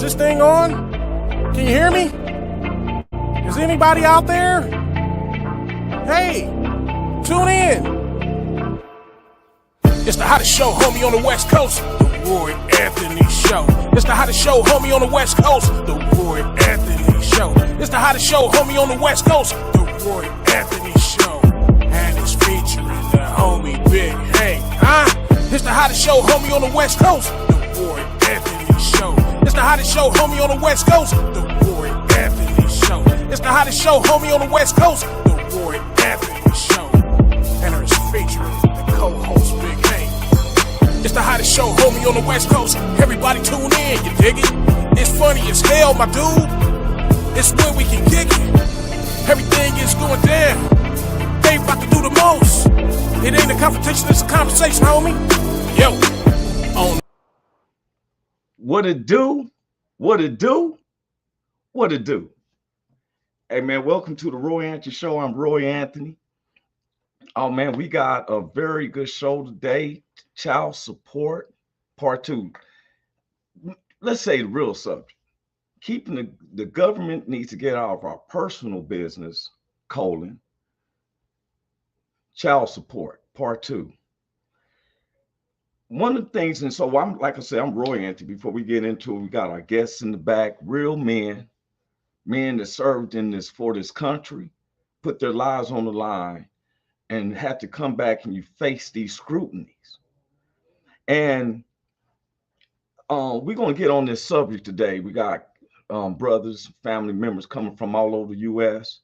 Is this thing on? Can you hear me? Is anybody out there? Hey, tune in. It's the hottest show, homie, on the West Coast. The Roy Anthony Show. It's the hottest show, homie, on the West Coast. The Roy Anthony Show. It's the hottest show, homie, on the West Coast. The Roy Anthony Show. And it's featuring the homie Big Hank, huh? It's the hottest show, homie, on the West Coast. The Roy Anthony Show. It's the hottest show, homie, on the West Coast. The Roy Anthony Show. It's the hottest show, homie, on the West Coast. The Roy Anthony Show. And it's featuring the co-host Big Hank. It's the hottest show, homie, on the West Coast. Everybody tune in, you dig it? It's funny as hell, my dude. It's where we can kick it. Everything is going down. They about to do the most. It ain't a confrontation, it's a conversation, homie. Yo, on. What it do? What it do? What it do? Hey, man, welcome to the Roy Anthony Show. I'm Roy Anthony. Oh, man, we got a very good show today. Child support, part 2. Let's say the real subject. Keeping the government needs to get out of our personal business, child support, part 2. One of the things, and so I'm, like I said, I'm Roy Anthony. Before we get into it, we got our guests in the back, real men that served in this for this country, put their lives on the line, and had to come back and you face these scrutinies. And we're going to get on this subject today. We got brothers, family members coming from all over the U.S.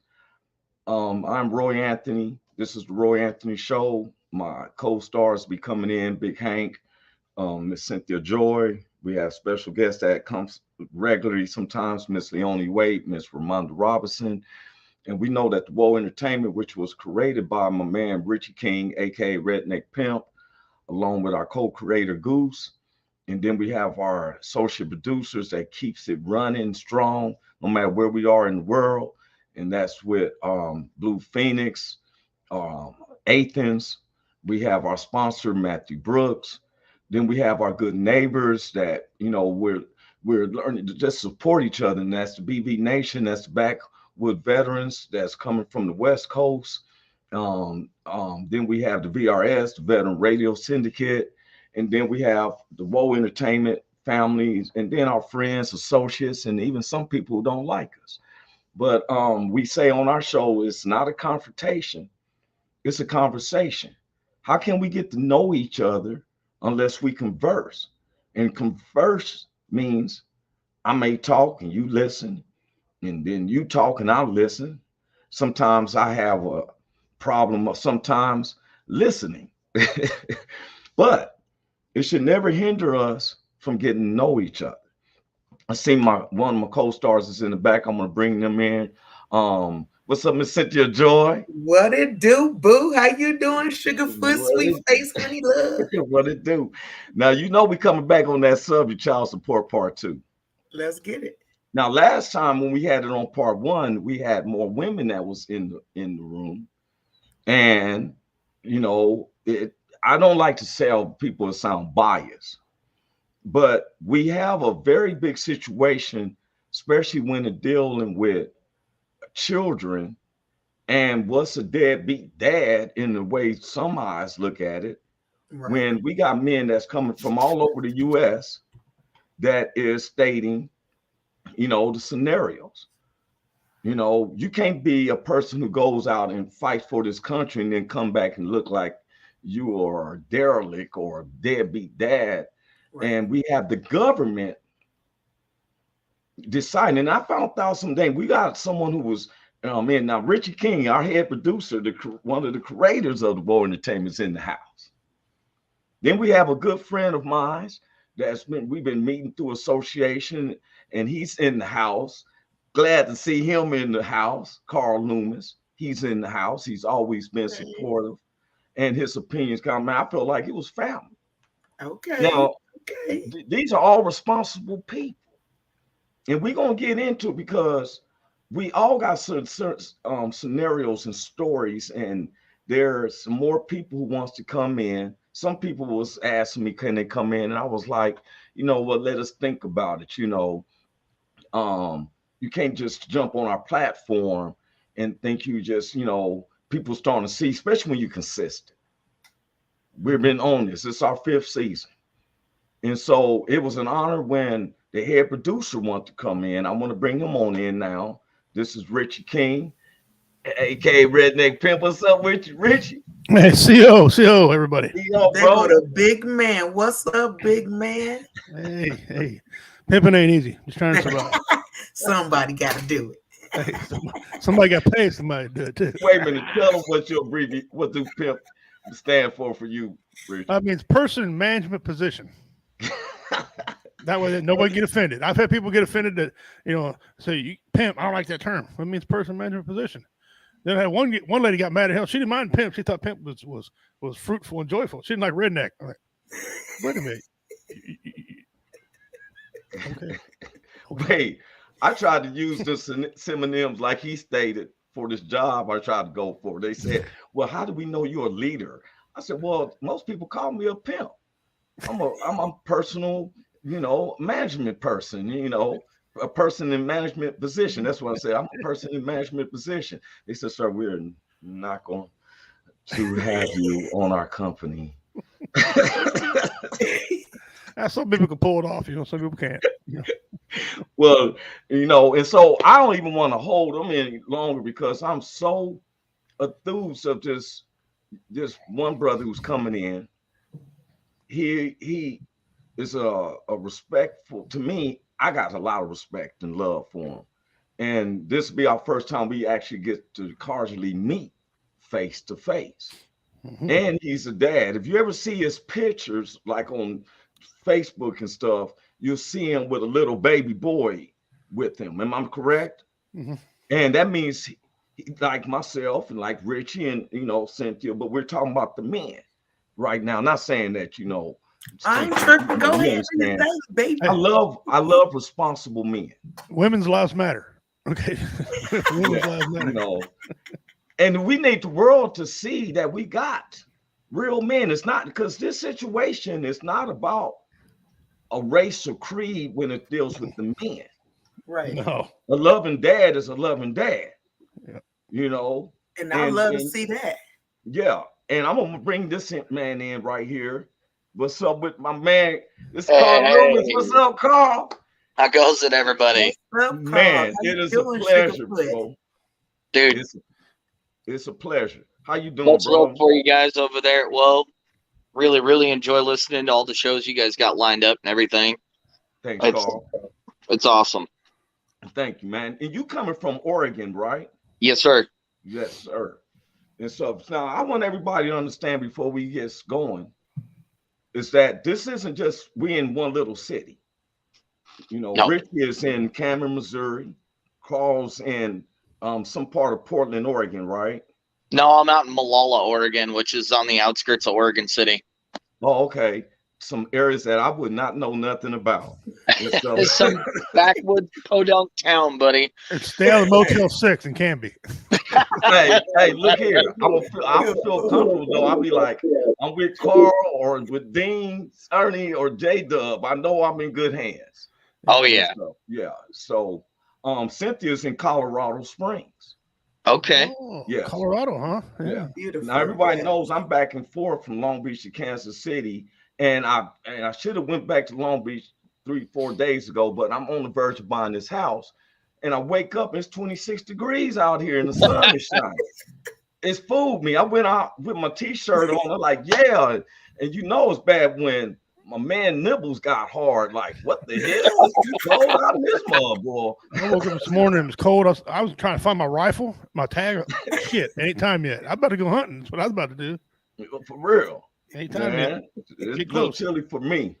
I'm Roy Anthony. This is the Roy Anthony Show. My co-stars be coming in, Big Hank, Miss Cynthia Joy. We have special guests that comes regularly sometimes, Miss Leonie Wade, Miss Ramonda Robinson. And we know that the Woe Entertainment, which was created by my man Richie King, aka Redneck Pimp, along with our co-creator Goose. And then we have our associate producers that keeps it running strong, no matter where we are in the world. And that's with Blue Phoenix, Athens. We have our sponsor, Matthew Brooks. Then we have our good neighbors that, you know, we're learning to just support each other. And that's the BB Nation. That's the Backwood Veterans that's coming from the West Coast. Then we have the VRS, the Veteran Radio Syndicate. And then we have the Woe Entertainment families, and then our friends, associates, and even some people who don't like us. But we say on our show, it's not a confrontation, it's a conversation. How can we get to know each other unless we converse? And converse means I may talk and you listen, and then you talk and I listen. Sometimes I have a problem of sometimes listening, but it should never hinder us from getting to know each other. I see one of my co-stars is in the back. I'm gonna bring them in. What's up, Miss Cynthia Joy? What it do, boo? How you doing, Sugarfoot, sweet face, honey love? What it do? Now you know we coming back on that subject, child support part 2. Let's get it. Now, last time when we had it on part 1, we had more women that was in the room, and you know I don't like to tell people to sound biased, but we have a very big situation, especially when they're dealing with children. And what's a deadbeat dad in the way some eyes look at it, right? When we got men that's coming from all over the U.S. that is stating, you know, the scenarios. You know, you can't be a person who goes out and fights for this country and then come back and look like you are a derelict or a deadbeat dad. Right. And we have the government deciding. And I found out someday we got someone who was now Richie King, our head producer, one of the creators of the Woe Entertainment, is in the house. Then we have a good friend of mine we've been meeting through association, and he's in the house. Glad to see him in the house. Carl Loomis, he's in the house. He's always been supportive. And his opinions come out. I feel like it was family. Okay. Now, these are all responsible people. And we're going to get into it because we all got certain scenarios and stories. And there's some more people who wants to come in. Some people was asking me, can they come in? And I was like, you know what, let us think about it. You know, you can't just jump on our platform and think you just, people starting to see, especially when you're consistent. We've been on this. It's our 5th season. And so it was an honor when the head producer wanted to come in. I want to bring him on in now. This is Richie King, aka Redneck Pimp. What's up, Richie? Hey, CO, everybody. CO, They bro. go to big man. What's up, big man? Hey, pimping ain't easy. Just trying to survive. Somebody got to do it. Hey, somebody got paid. Somebody to do it too. Wait a minute. Tell them what do pimp stand for you, Richie. I mean, it's person in management position. That way, nobody get offended. I've had people get offended that say you pimp. I don't like that term. It means person in management position. Then I had one lady got mad at hell. She didn't mind pimp. She thought pimp was fruitful and joyful. She didn't like redneck. I'm like, wait a minute. Okay. Wait, I tried to use the synonyms like he stated for this job I tried to go for. They said, well, how do we know you're a leader? I said, well, most people call me a pimp. I'm a personal, management person, a person in management position. That's what I say. I'm a person in management position. They said, sir, we're not going to have you on our company. Some people can pull it off, some people can't. Well, and so I don't even want to hold them any longer because I'm so enthused of this one brother who's coming in. He is a respectful to me. I got a lot of respect and love for him. And this will be our first time we actually get to casually meet face to face. Mm-hmm. And he's a dad. If you ever see his pictures, like on Facebook and stuff, you'll see him with a little baby boy with him. Am I correct? Mm-hmm. And that means he, like myself and like Richie and, Cynthia, but we're talking about the men right now. Not saying that, I'm tripping. Go ahead. Baby. I love responsible men. Women's lives matter. Okay. Women's lives matter. And we need the world to see that we got real men. It's not because this situation is not about a race or creed when it deals with the men. Right. No. A loving dad is a loving dad. Yeah. And I love to see that. Yeah. And I'm gonna bring this man in right here. What's up with my man? This is Carl Lewis. What's up, Carl? How goes it, everybody? What's up, Carl? Man, it is a pleasure, bro. Dude, it's a pleasure. How you doing, much bro? love for you guys over there. Well, really, really enjoy listening to all the shows you guys got lined up and everything. Thanks, Carl. It's awesome. Thank you, man. And you coming from Oregon, right? Yes, sir. Yes, sir. And so now I want everybody to understand before we get going is that this isn't just we in one little city. Nope. Richie is in Cameron, Missouri. Carl's in some part of Portland, Oregon, right? No, I'm out in Malala, Oregon, which is on the outskirts of Oregon City. Oh, okay. Some areas that I would not know nothing about. It's some backwoods podunk town, buddy. Stay out of Motel 6 in Canby. Hey, look here. I would feel comfortable though. I'll be like, I'm with Carl or with Dean, Ernie, or J-Dub. I know I'm in good hands. Oh yeah. Yeah. So Cynthia's in Colorado Springs. Okay. Oh, yeah. Colorado, huh? Yeah. Beautiful. Now everybody knows I'm back and forth from Long Beach to Kansas City. And I should have went back to Long Beach 3-4 days ago, but I'm on the verge of buying this house. And I wake up, it's 26 degrees out here and the sun is shining. It's fooled me. I went out with my t-shirt on. I'm like, yeah. And it's bad when my man Nibbles got hard. Like, what the hell? It's cold out in this mud, boy. I woke up this morning, it was cold. I was trying to find my rifle, my tag. Shit, ain't time yet. I'm about to go hunting. That's what I was about to do. For real. Ain't time yet. It's a little chilly for me.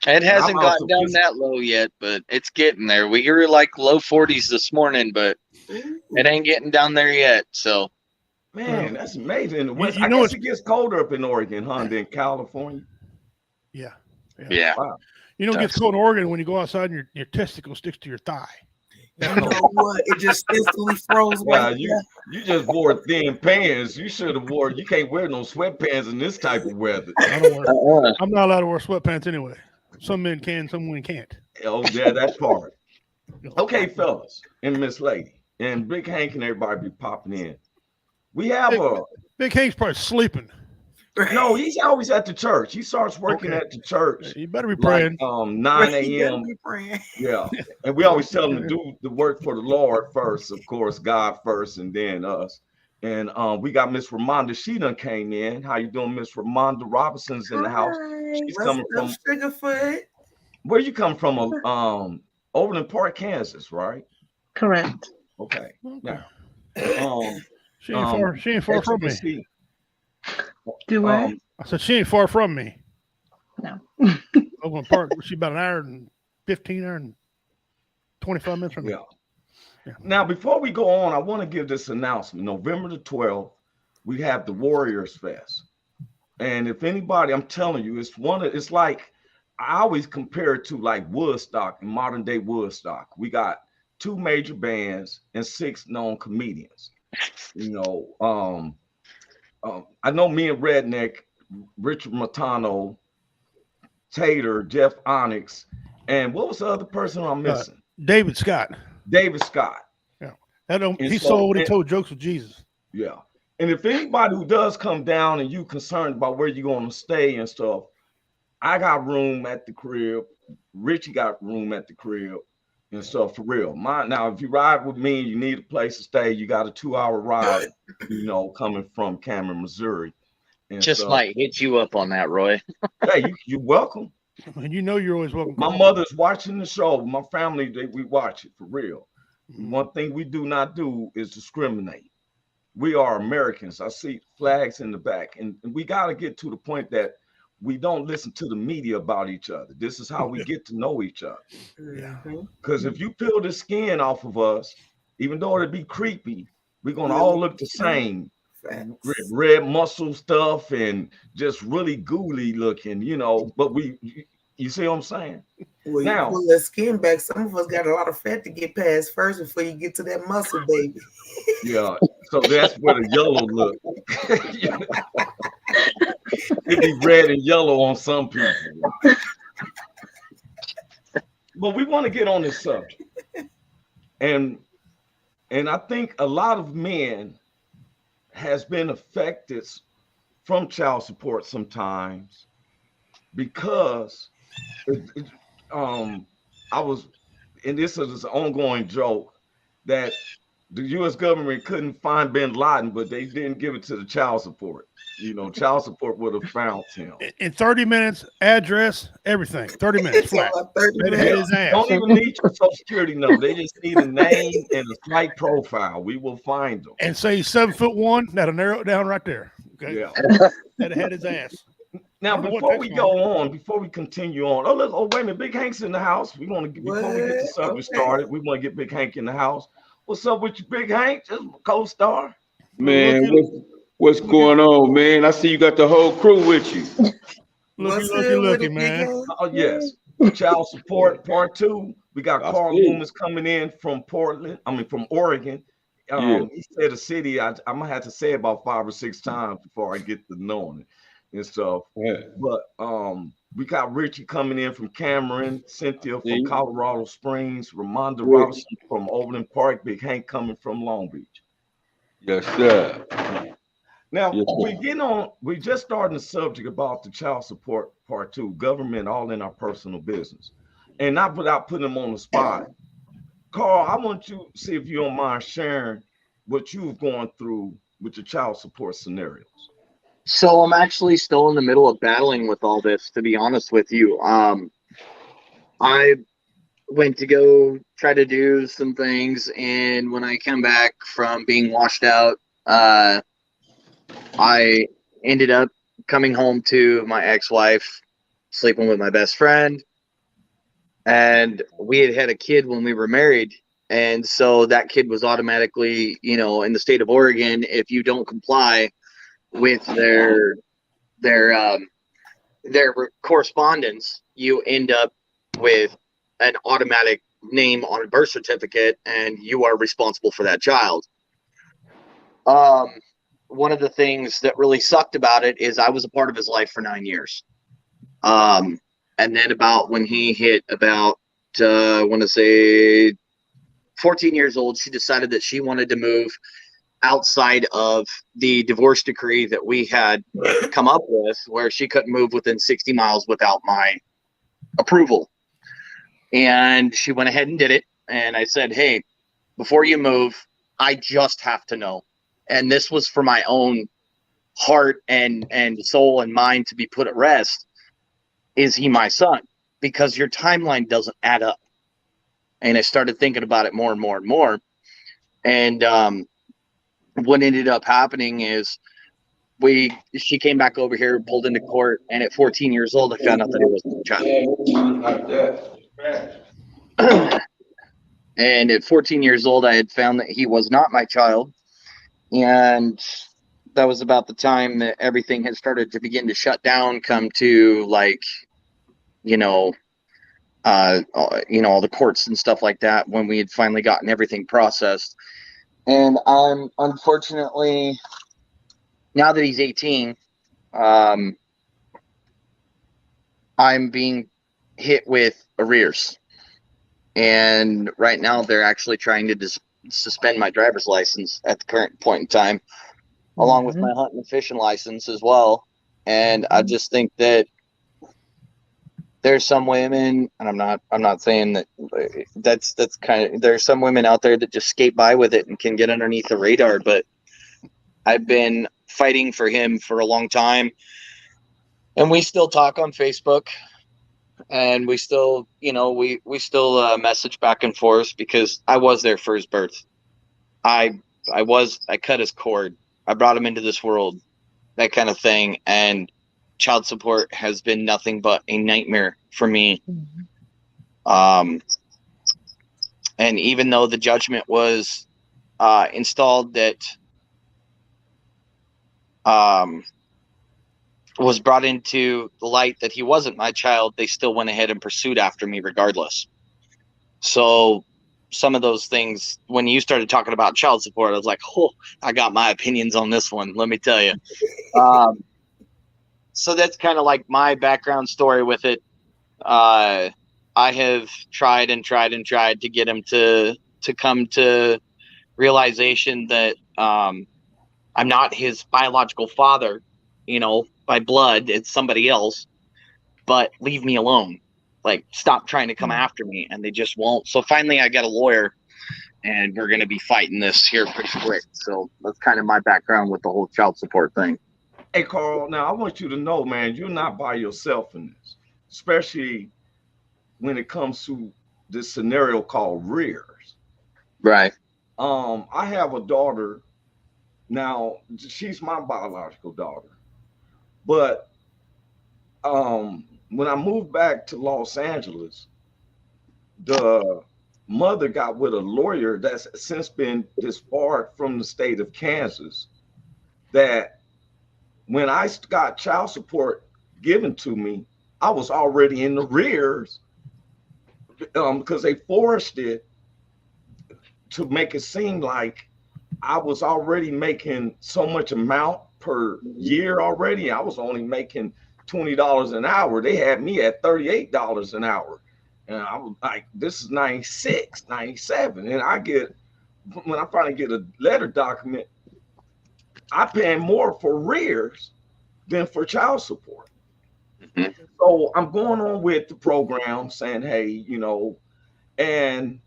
It hasn't gotten down that low yet, but it's getting there. We were like low 40s this morning, but it ain't getting down there yet. So, man, that's amazing. In the West, I guess it gets colder up in Oregon, huh? Than California. Yeah. Wow. It gets cold in Oregon when you go outside and your testicle sticks to your thigh. You know what? It just instantly froze. Yeah, you just wore thin pants. You should have wore. You can't wear no sweatpants in this type of weather. I'm not allowed to wear sweatpants anyway. Some men can, some women can't. Oh yeah, that part. Okay, fellas and Miss Lady and Big Hank and everybody be popping in. We have Big Hank's probably sleeping. no, he's always at the church. He starts working Okay. at the church. You better be praying. 9 a.m. Yeah. And we always tell him to do the work for the Lord first, of course, God first, and then us. And we got Miss Ramonda. She done came in. How you doing, Miss Ramonda Robinson's in the house? She's coming from Sugarfoot. where you come from? Overland Park, Kansas, right? Correct. Okay. Okay. Now, She ain't far from me. see, Do I? I said she ain't far from me. No. Overland Park. She's about an hour and 15, hour and 25 minutes from me. Yeah. Now, before we go on, I want to give this announcement. November the 12th, we have the Warriors Fest. And if anybody, I'm telling you, it's like, I always compare it to like Woodstock, modern day Woodstock. We got 2 major bands and 6 known comedians. You know, I know me and Redneck, Richard Matano, Tater, Jeff Onyx, and what was the other person I'm missing? David Scott. David Scott. Yeah. He sold what he told jokes with Jesus. Yeah. And if anybody who does come down and you concerned about where you're going to stay and stuff, I got room at the crib. Richie got room at the crib and stuff for real. Now, if you ride with me, you need a place to stay. You got a 2-hour ride, coming from Cameron, Missouri. And Just might hit you up on that, Roy. Hey, you're welcome. And you're always welcome. My mother's watching the show. My family, we watch it for real. One thing we do not do is discriminate. We are Americans. I see flags in the back. And we got to get to the point that we don't listen to the media about each other. This is how we get to know each other. Because if you peel the skin off of us, even though it'd be creepy, we're going to all look the same. Red muscle stuff and just really ghouly looking, but you see what I'm saying? Well, now, you pull that skin back. Some of us got a lot of fat to get past first before you get to that muscle, baby. Yeah, so that's where the yellow look. It'd be red and yellow on some people. But we want to get on this subject. And I think a lot of men has been affected from child support sometimes because I was, and this is an ongoing joke, that the U.S. government couldn't find bin Laden, but they didn't give it to the child support. Child support would have found him. In 30 minutes, address, everything. 30 minutes flat. 30 minutes. Don't even need your Social Security number. They just need a name and a slight profile. We will find them. And say 7'1", that'll narrow it down right there. Okay. Yeah. That'll had his ass. Now, before we go on, before we continue on, wait a minute, Big Hank's in the house. Before we get the subject started, we want to get Big Hank in the house. What's up with you, Big Hank? Just co-star. Man, what's going on, man? I see you got the whole crew with you. Looky, man. Oh, yes. Child support part 2. We got Carl Loomis coming in from from Oregon. He said a city. I'm gonna have to say about 5 or 6 times before I get to knowing it and stuff. Yeah. But we got Richie coming in from Cameron, Cynthia from Colorado Springs, Ramonda Robinson from Overland Park, Big Hank coming from Long Beach. Yes, sir. Now we just starting the subject about the child support part 2, government all in our personal business. And not without putting them on the spot. Carl, I want you to see if you don't mind sharing what you've gone through with the child support scenarios. So I'm actually still in the middle of battling with all this, to be honest with you. I went to go try to do some things, and when I came back from being washed out, I ended up coming home to my ex-wife, sleeping with my best friend, and we had a kid when we were married. And so that kid was automatically, in the state of Oregon, if you don't comply with their correspondence, you end up with an automatic name on a birth certificate, and you are responsible for that child. One of the things that really sucked about it is I was a part of his life for 9 years. And then about when he hit about, I want to say 14 years old, she decided that she wanted to move outside of the divorce decree that we had come up with, where she couldn't move within 60 miles without my approval. And she went ahead and did it. And I said, hey, before you move, I just have to know. And this was for my own heart and soul and mind to be put at rest. Is he my son? Because your timeline doesn't add up. And I started thinking about it more and more and more. And what ended up happening is she came back over here, pulled into court, and at 14 years old, I found out that it was my child. And at 14 years old, I had found that he was not my child. And that was about the time that everything had started to begin to shut down, come to like, all the courts and stuff like that, when we had finally gotten everything processed. And I'm unfortunately, now that he's 18, I'm being hit with arrears. And right now they're actually trying to suspend my driver's license at the current point in time, along with my hunting and fishing license as well. And I just think that there's some women, and I'm not saying that that's kind of, there's some women out there that just skate by with it and can get underneath the radar. But I've been fighting for him for a long time, and we still talk on Facebook, and we still, we still message back and forth, because I was there for his birth. I cut his cord. I brought him into this world, that kind of thing. And child support has been nothing but a nightmare for me. And even though the judgment was installed that was brought into the light that he wasn't my child, they still went ahead and pursued after me regardless. So some of those things, when you started talking about child support, I was like, oh, I got my opinions on this one, let me tell you. So that's kind of like my background story with it. I have tried to get him to come to realization that I'm not his biological father, by blood. It's somebody else, but leave me alone. Like, stop trying to come after me. And they just won't. So finally I got a lawyer, and we're going to be fighting this here pretty quick. So that's kind of my background with the whole child support thing. Hey, Carl, now I want you to know, man, you're not by yourself in this, especially when it comes to this scenario called rears. Right. I have a daughter now. She's my biological daughter, but when I moved back to Los Angeles, the mother got with a lawyer that's since been disbarred from the state of Kansas, that when I got child support given to me, I was already in the rears, because they forced it to make it seem like I was already making so much amount per year already. I was only making $20 an hour. They had me at $38 an hour. And I was like, this is 96, 97. And when I finally get a letter document, I pay more for rears than for child support. Mm-hmm. So I'm going on with the program saying, hey, and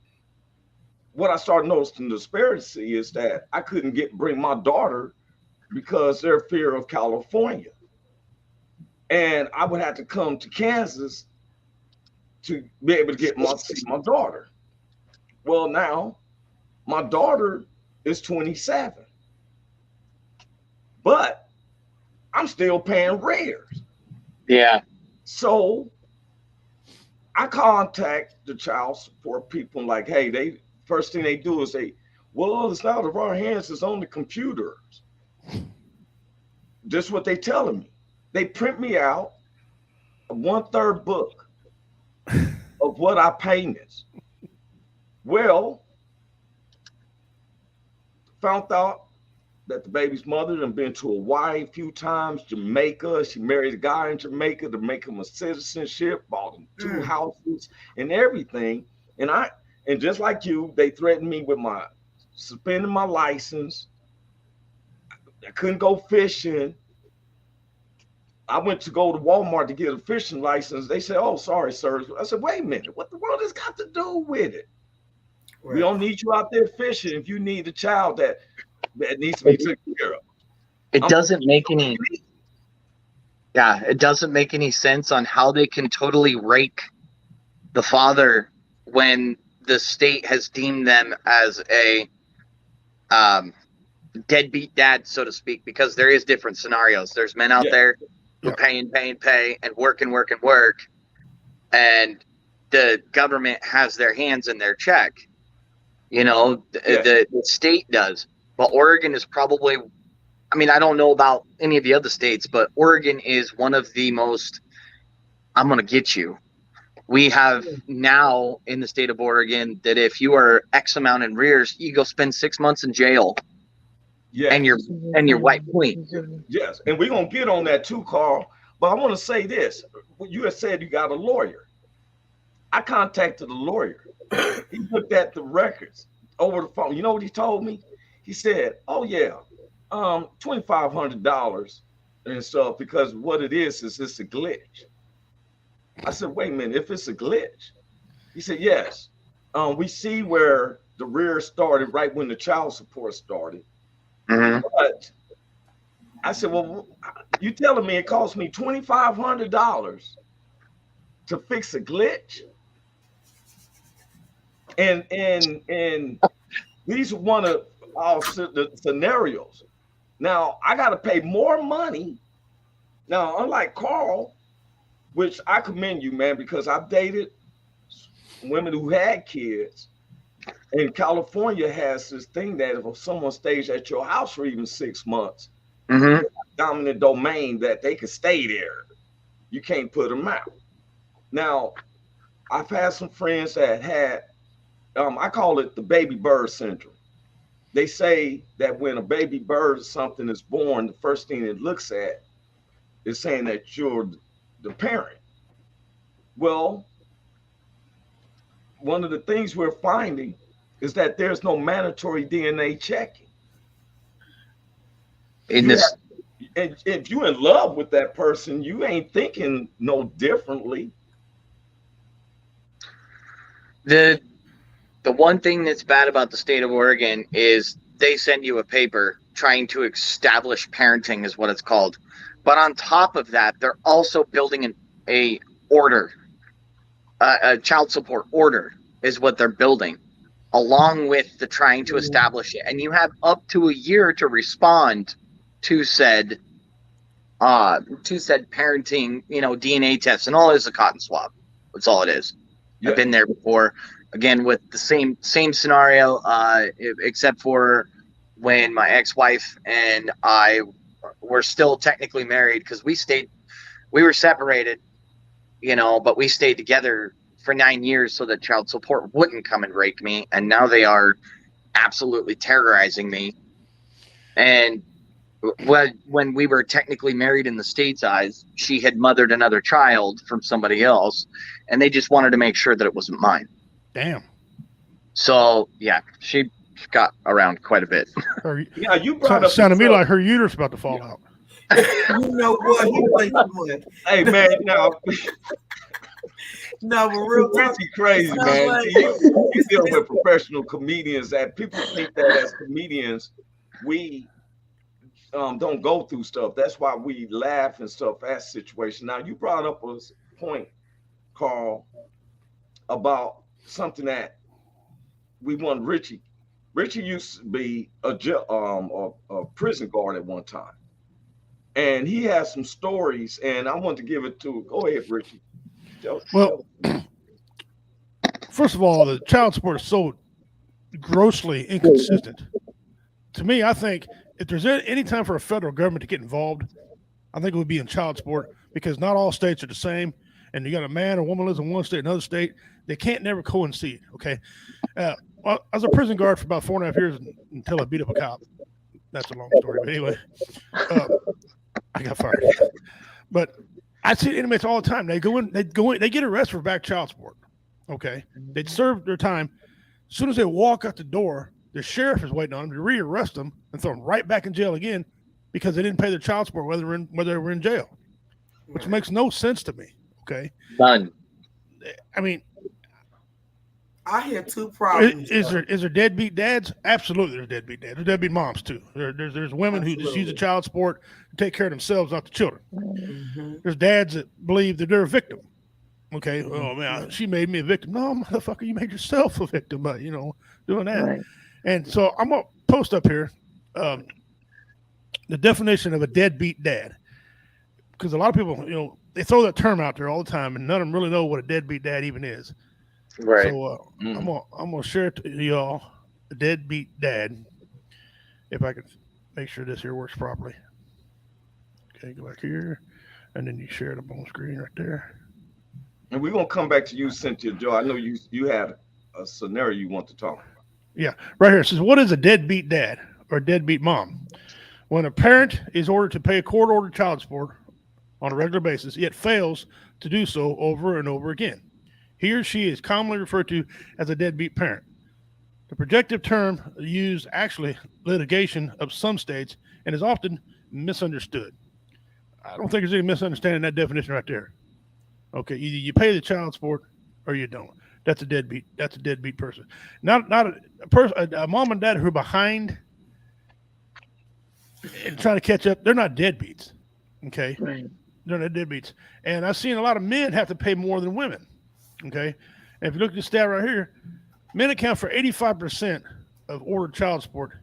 what I started noticing the disparity is that I couldn't bring my daughter because their fear of California. And I would have to come to Kansas to be able to get see my daughter. Well, now my daughter is 27, but I'm still paying rears. Yeah. So I contact the child support people, like, hey, first thing they do is it's out of our hands, it's on the computers. This is what they telling me. They print me out a 1/3 book of what I pay this. Well, found out that the baby's mother had been to Hawaii a few times, Jamaica. She married a guy in Jamaica to make him a citizenship, bought him 2 houses and everything. And And just like you, they threatened me with suspending my license. I couldn't go fishing. I went to go to Walmart to get a fishing license. They said, "Oh, sorry, sir." I said, "Wait a minute. What the world has got to do with it? Right. We don't need you out there fishing if you need a child that needs to be taken care of." It doesn't make any. Yeah, it doesn't make any sense on how they can totally rake the father when the state has deemed them as a deadbeat dad, so to speak, because there is different scenarios. There's men out there who pay and work, and the government has their hands in their check. You know, the state does. But Oregon is probably, I mean, I don't know about any of the other states, but Oregon is one of the most, I'm going to get you. We have now in the state of Oregon that if you are X amount in rears, you go spend 6 months in jail. Yeah. And you're white clean. Yes. And we're going to get on that too, Carl. But I want to say this. You had said you got a lawyer. I contacted the lawyer. He looked at the records over the phone. You know what he told me? He said, "Oh yeah, $2,500 and stuff, because what it is it's a glitch." I said, "Wait a minute, if it's a glitch?" He said, "Yes. We see where the rear started right when the child support started." Mm-hmm. But I said, "Well, you telling me it cost me $2,500 to fix a glitch?" And these are one of the scenarios. Now I got to pay more money. Now, unlike Carl, which I commend you, man, because I've dated women who had kids. And California has this thing that if someone stays at your house for even 6 months, dominant domain that they can stay there. You can't put them out. Now, I've had some friends that had, I call it the baby bird syndrome. They say that when a baby bird or something is born, the first thing it looks at is saying that you're the parent. Well, one of the things we're finding is that there's no mandatory DNA checking. And if you're in love with that person, you ain't thinking no differently. The one thing that's bad about the state of Oregon is they send you a paper trying to establish parenting is what it's called. But on top of that, they're also building a child support order is what they're building, along with the trying to establish it. And you have up to a year to respond to said parenting, DNA tests, and all it is a cotton swab. That's all it is. Yeah. I've been there before. Again, with the same scenario, except for when my ex-wife and I were still technically married, because we were separated, but we stayed together for 9 years so that child support wouldn't come and rake me. And now they are absolutely terrorizing me. And when we were technically married in the state's eyes, she had mothered another child from somebody else, and they just wanted to make sure that it wasn't mine. Damn. So yeah, she got around quite a bit. Yeah, you brought up. Sounded to me like her uterus about to fall out. You know what? He plays one. Hey man, no, but real talk, crazy, man. Like, You deal with professional comedians that people think that as comedians we don't go through stuff. That's why we laugh and stuff at situations. Now you brought up a point, Carl, about something that we want. Richie used to be a prison guard at one time, and he has some stories, and I want to give it to. Go ahead, Richie. Well, first of all, the child support is so grossly inconsistent. To me, I think if there's any time for a federal government to get involved, I think it would be in child support, because not all states are the same. And you got a man or woman lives in one state, another state. They can't never coincide. Okay. Well, I was a prison guard for about 4.5 years until I beat up a cop. That's a long story. But anyway, I got fired. But I see inmates all the time. They get arrested for back child support. Okay. They serve their time. As soon as they walk out the door, the sheriff is waiting on them to rearrest them and throw them right back in jail again because they didn't pay their child support whether they were in jail, which makes no sense to me. Okay, None. I mean, I hear two problems. is there deadbeat dads? Absolutely, there's deadbeat dads. There's deadbeat moms too. There's women who just use the child support to take care of themselves, not the children. Mm-hmm. There's dads that believe that they're a victim. Okay, oh man, she made me a victim. No, motherfucker, you made yourself a victim by doing that. Right. And so I'm gonna post up here the definition of a deadbeat dad, because a lot of people, they throw that term out there all the time, and none of them really know what a deadbeat dad even is. Right. So I'm gonna share it to y'all, a deadbeat dad. If I can make sure this here works properly. Okay, go back here, and then you share it up on the screen right there. And we're gonna come back to you, Cynthia Joe. I know you had a scenario you want to talk about. Yeah, right here. It says, what is a deadbeat dad or a deadbeat mom? When a parent is ordered to pay a court-ordered child support on a regular basis, yet fails to do so over and over again, he or she is commonly referred to as a deadbeat parent. The projective term used actually litigation of some states and is often misunderstood. I don't think there's any misunderstanding that definition right there. Okay, either you pay the child support or you don't. That's a deadbeat. That's a deadbeat person. Not a mom and dad who are behind and trying to catch up. They're not deadbeats. Okay, Right. they're not deadbeats. And I've seen a lot of men have to pay more than women. Okay, and if you look at this stat right here, men account for 85% of ordered child support.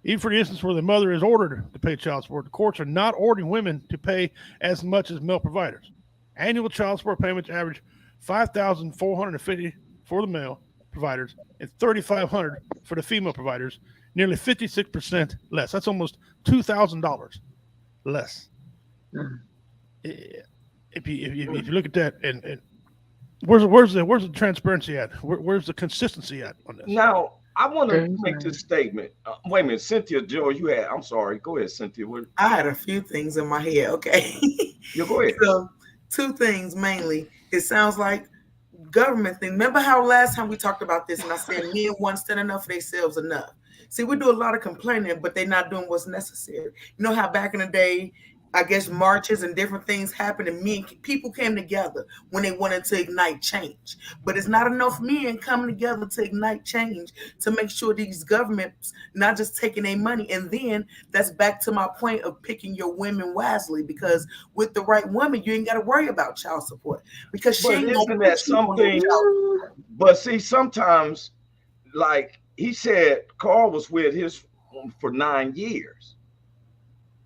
Even for the instance where the mother is ordered to pay child support, the courts are not ordering women to pay as much as male providers. Annual child support payments average $5,450 for the male providers and $3,500 for the female providers, nearly 56% less. That's almost $2,000 less. Mm. If you look at that, and where's the transparency at? Where's the consistency at on this? Now, I want to make this statement. Wait a minute, Cynthia Joe, I'm sorry. Go ahead, Cynthia. I had a few things in my head. Okay. Go ahead. So, two things mainly. It sounds like government thing. Remember how last time we talked about this and I said men once stand enough for themselves enough. See, we do a lot of complaining, but they're not doing what's necessary. You know how back in the day, I guess marches and different things happened and people came together when they wanted to ignite change. But it's not enough men coming together to ignite change to make sure these governments not just taking their money. And then that's back to my point of picking your women wisely, because with the right woman, you ain't got to worry about child support because she ain't isn't that something? But see, sometimes, like he said, Carl was with his for 9 years.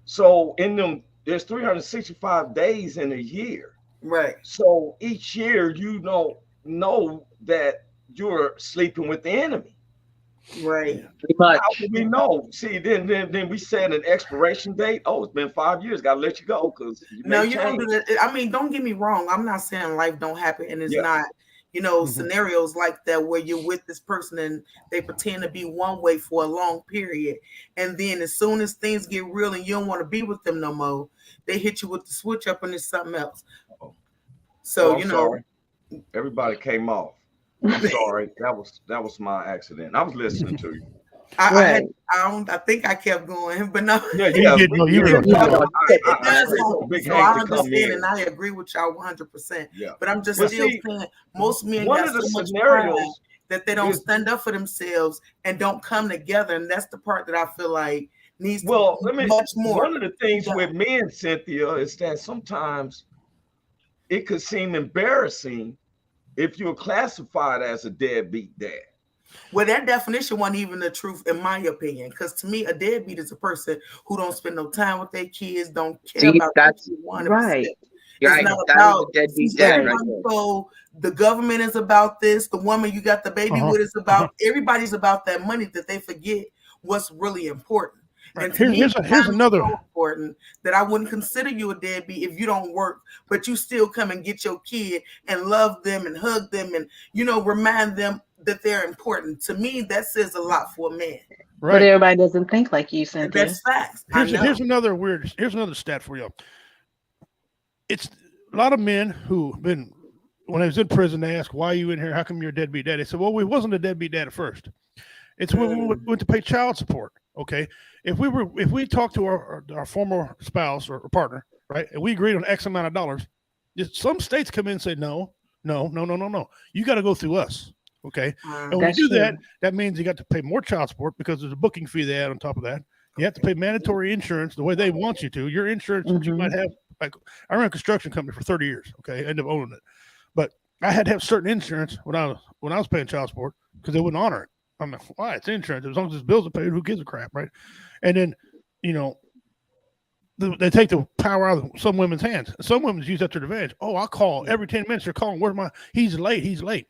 So in them, there's 365 days in a year. Right. So each year, you know that you're sleeping with the enemy. Right. But How do we know? See, then we set an expiration date. Oh, it's been 5 years. Got to let you go because no, you don't do that. I mean, don't get me wrong. I'm not saying life don't happen and it's not, scenarios like that where you're with this person and they pretend to be one way for a long period. And then as soon as things get real and you don't want to be with them no more, they hit you with the switch up and it's something else. So, sorry. Everybody came off. I'm sorry. That was my accident. I was listening to you. I think I kept going, but no. Yeah. I understand and I agree with y'all 100%. Yeah. But I'm just still saying most men one got of the so much scenarios pride that they don't stand up for themselves and don't come together, and that's the part that I feel like needs to be much more. One of the things with men, Cynthia, is that sometimes it could seem embarrassing if you're classified as a deadbeat dad. Well, that definition wasn't even the truth, in my opinion, because to me, a deadbeat is a person who don't spend no time with their kids, don't care about that's right. It's not about deadbeat dad. So the government is about this. The woman you got the baby with is about. Everybody's about that money that they forget what's really important. Right. And to me, here's another so important that I wouldn't consider you a deadbeat if you don't work, but you still come and get your kid and love them and hug them and remind them that they're important. To me, that says a lot for a man. Right. But everybody doesn't think like you, Cynthia. That's facts. Here's another stat for you. It's a lot of men who've been when I was in prison, they asked, why are you in here? How come you're a deadbeat dad? They said, well, we wasn't a deadbeat dad at first. It's when we went to pay child support. Okay. If we talked to our former spouse or partner, right, and we agreed on X amount of dollars, some states come in and say, no. You got to go through us. Okay. And when you do that, that means you got to pay more child support because there's a booking fee they add on top of that. You have to pay mandatory insurance the way they want you to. Your insurance that you might have, like I ran a construction company for 30 years. Okay. I ended up owning it. But I had to have certain insurance when I was paying child support because they wouldn't honor it. I'm like, why? It's insurance. As long as his bills are paid, who gives a crap, right? And then, they take the power out of some women's hands. Some women use that to their advantage. Oh, I'll call every 10 minutes. They're calling. He's late.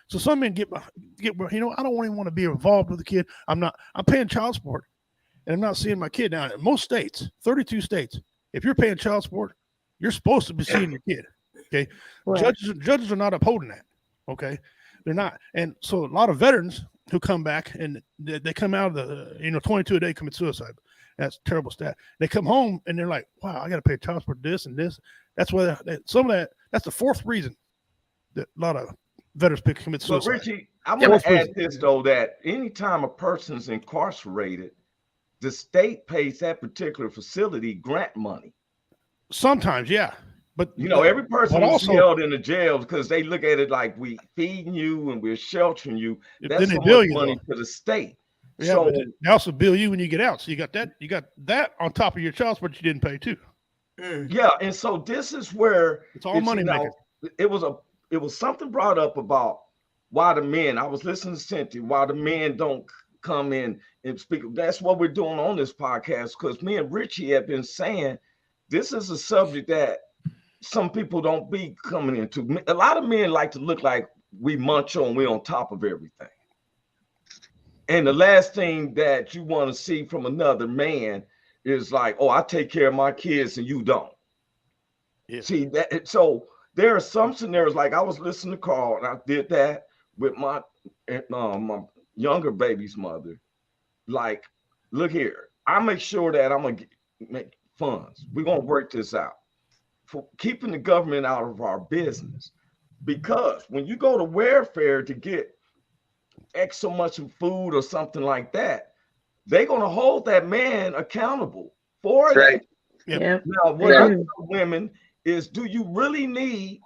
So some men get, I don't even want to be involved with the kid. I'm paying child support and I'm not seeing my kid. Now, in most states, 32 states, if you're paying child support, you're supposed to be seeing your kid. Okay. Right. Judges are not upholding that. Okay. They're not. And so a lot of veterans who come back and they come out of the, 22 a day commit suicide. That's a terrible stat. They come home and they're like, wow, I got to pay child support this and this. That's why that's the fourth reason that a lot of veterans commit suicide. But Richie, I want to add this though, that anytime a person's incarcerated, the state pays that particular facility grant money. Sometimes, yeah. But every person is held in the jail because they look at it like we feeding you and we're sheltering you. That's so much money to the state. Yeah, so they also bill you when you get out. So you got that on top of your child support you didn't pay too. Yeah, and so this is where it's all money making. It was something brought up about why the men. I was listening to Cynthia, why the men don't come in and speak. That's what we're doing on this podcast because me and Richie have been saying this is a subject that some people don't be coming into. A lot of men like to look like we macho and we're on top of everything. And the last thing that you want to see from another man is like, oh, I take care of my kids and you don't. Yeah. See that? So there are some scenarios, like I was listening to Carl and I did that with my younger baby's mother. Like, look here, I make sure that I'm going to make funds. We're going to work this out for keeping the government out of our business. Because when you go to welfare to get X so much of food or something like that, they're going to hold that man accountable for it. Yeah. Now, what I tell women is, do you really need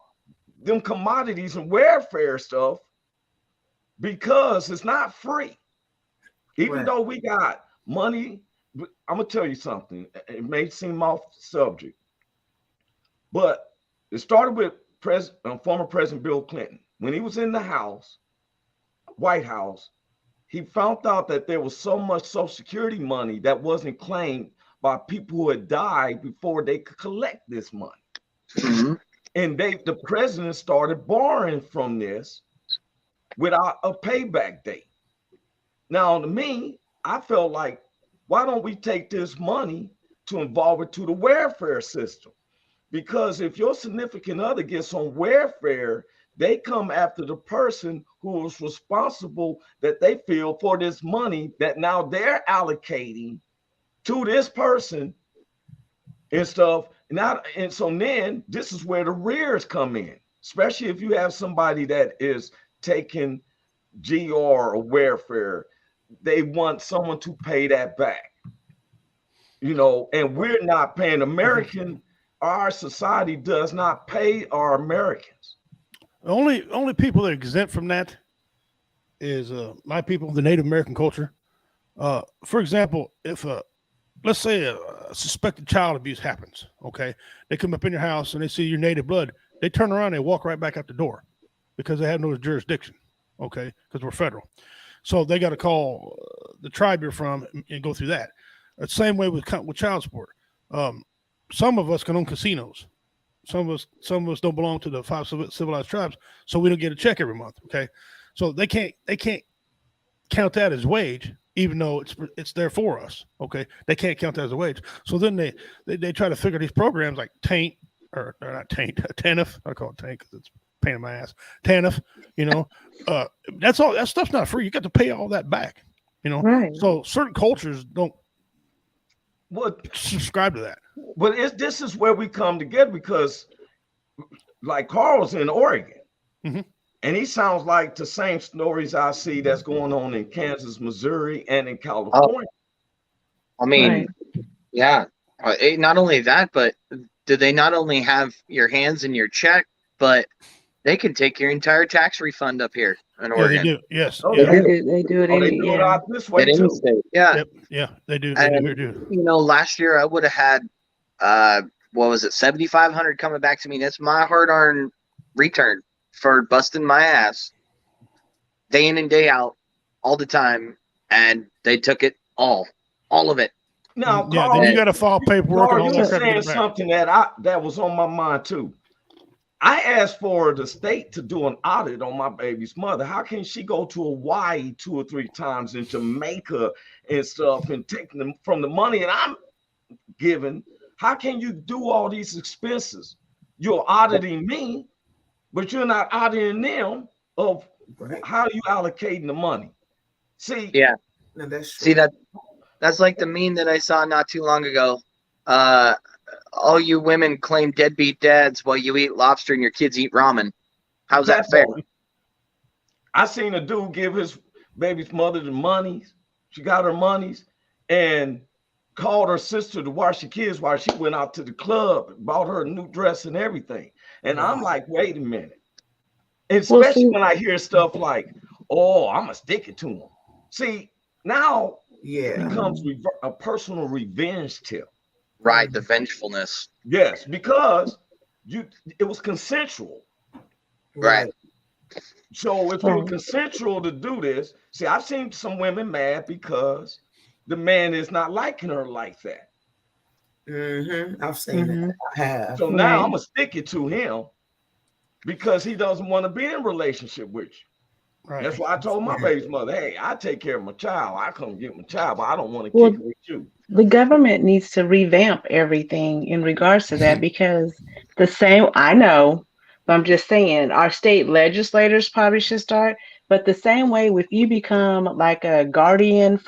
them commodities and welfare stuff? Because it's not free. Even though we got money, I'm going to tell you something. It may seem off subject, but it started with former President Bill Clinton. When he was in the White House, he found out that there was so much Social Security money that wasn't claimed by people who had died before they could collect this money. Mm-hmm. And the president started borrowing from this without a payback date. Now, to me, I felt like, why don't we take this money to involve it to the welfare system? Because if your significant other gets on welfare, they come after the person who was responsible that they feel for this money that now they're allocating to this person and stuff. And so then this is where the rears come in, especially if you have somebody that is taking GR or welfare. They want someone to pay that back, and we're not paying. Our society does not pay our Americans. The only people that are exempt from that is my people, the Native American culture. For example, if let's say a suspected child abuse happens, okay, they come up in your house and they see your native blood, they turn around, they walk right back out the door because they have no jurisdiction, okay, because we're federal. So they got to call the tribe you're from and go through that. The same way with child support. Some of us can own casinos. Some of us don't belong to the 5 civilized tribes, so we don't get a check every month. Okay, so they can't count that as wage, even though it's there for us. Okay, they can't count that as a wage. So then they try to figure these programs like TANF. I call it TANF because it's a pain in my ass. TANF, that's all. That stuff's not free. You got to pay all that back. Right. So certain cultures don't subscribe to that. But this is where we come together because, like Carl's in Oregon, Mhm. And he sounds like the same stories I see that's going on in Kansas, Missouri, and in Oh, California. I mean, Right. yeah. Not only that, but do they not only have your hands in your check, but they can take your entire tax refund up here in Yeah, they Oregon. do. Yes. Oh, They Yeah. They yeah. do. do. They do it Oh, they any. do it Yeah. out this way At any too. state. Yeah. Yep. Yeah, they do. They do And here too. last year I would have had what was it, 7,500 coming back to me. That's my hard-earned return for busting my ass day in and day out, all the time, and they took it all of it. Now, Yeah. Then you Carl, got to file paperwork and Carl, all you that were crap to get saying it back. something that was on my mind too. I asked for the state to do an audit on my baby's mother. How can she go to Hawaii 2 or 3 times and Jamaica and stuff and taking them from the money that I'm giving? How can you do all these expenses? You're auditing me, but you're not auditing them of Right. how you allocating the money. See, Yeah. No, that's true. See, that's like the meme that I saw not too long ago. All you women claim deadbeat dads while you eat lobster and your kids eat ramen. How's that fair? I seen a dude give his baby's mother the monies. She got her monies and called her sister to watch the kids while she went out to the club, bought her a new dress and everything. And I'm like, wait a minute. Especially when I hear stuff like, oh, I'm going to stick it to him. See, now it becomes a personal revenge tip. Right, the vengefulness. Yes, because it was consensual. Right. So if you're consensual to do this, see, I've seen some women mad because the man is not liking her like that. I've seen that. I have. So now I'm gonna stick it to him because he doesn't want to be in a relationship with you. Right. That's why I told my baby's mother, hey, I take care of my child. I come get my child, but I don't want to kick it with you. The government needs to revamp everything in regards to that because the same, I know, but I'm just saying our state legislators probably should start. But the same way, if you become like a guardian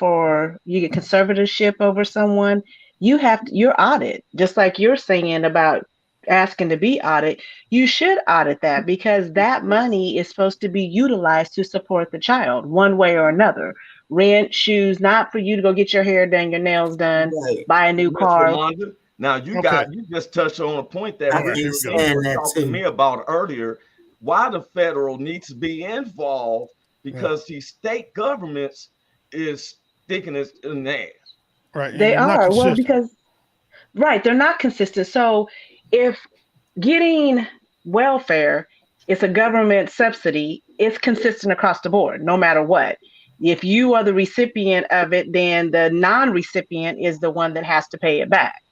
you get conservatorship over someone, you're audited, just like you're saying about asking to be audited. You should audit that because that money is supposed to be utilized to support the child one way or another. Rent, shoes, not for you to go get your hair done, your nails done, buy a new car. Wanda, now you just touched on a point that Richard was talking to me about earlier. Why the federal needs to be involved because these state governments is sticking it in the ass. Right. They are. Well, because they're not consistent. So if getting welfare is a government subsidy, it's consistent across the board, no matter what. If you are the recipient of it, then the non-recipient is the one that has to pay it back,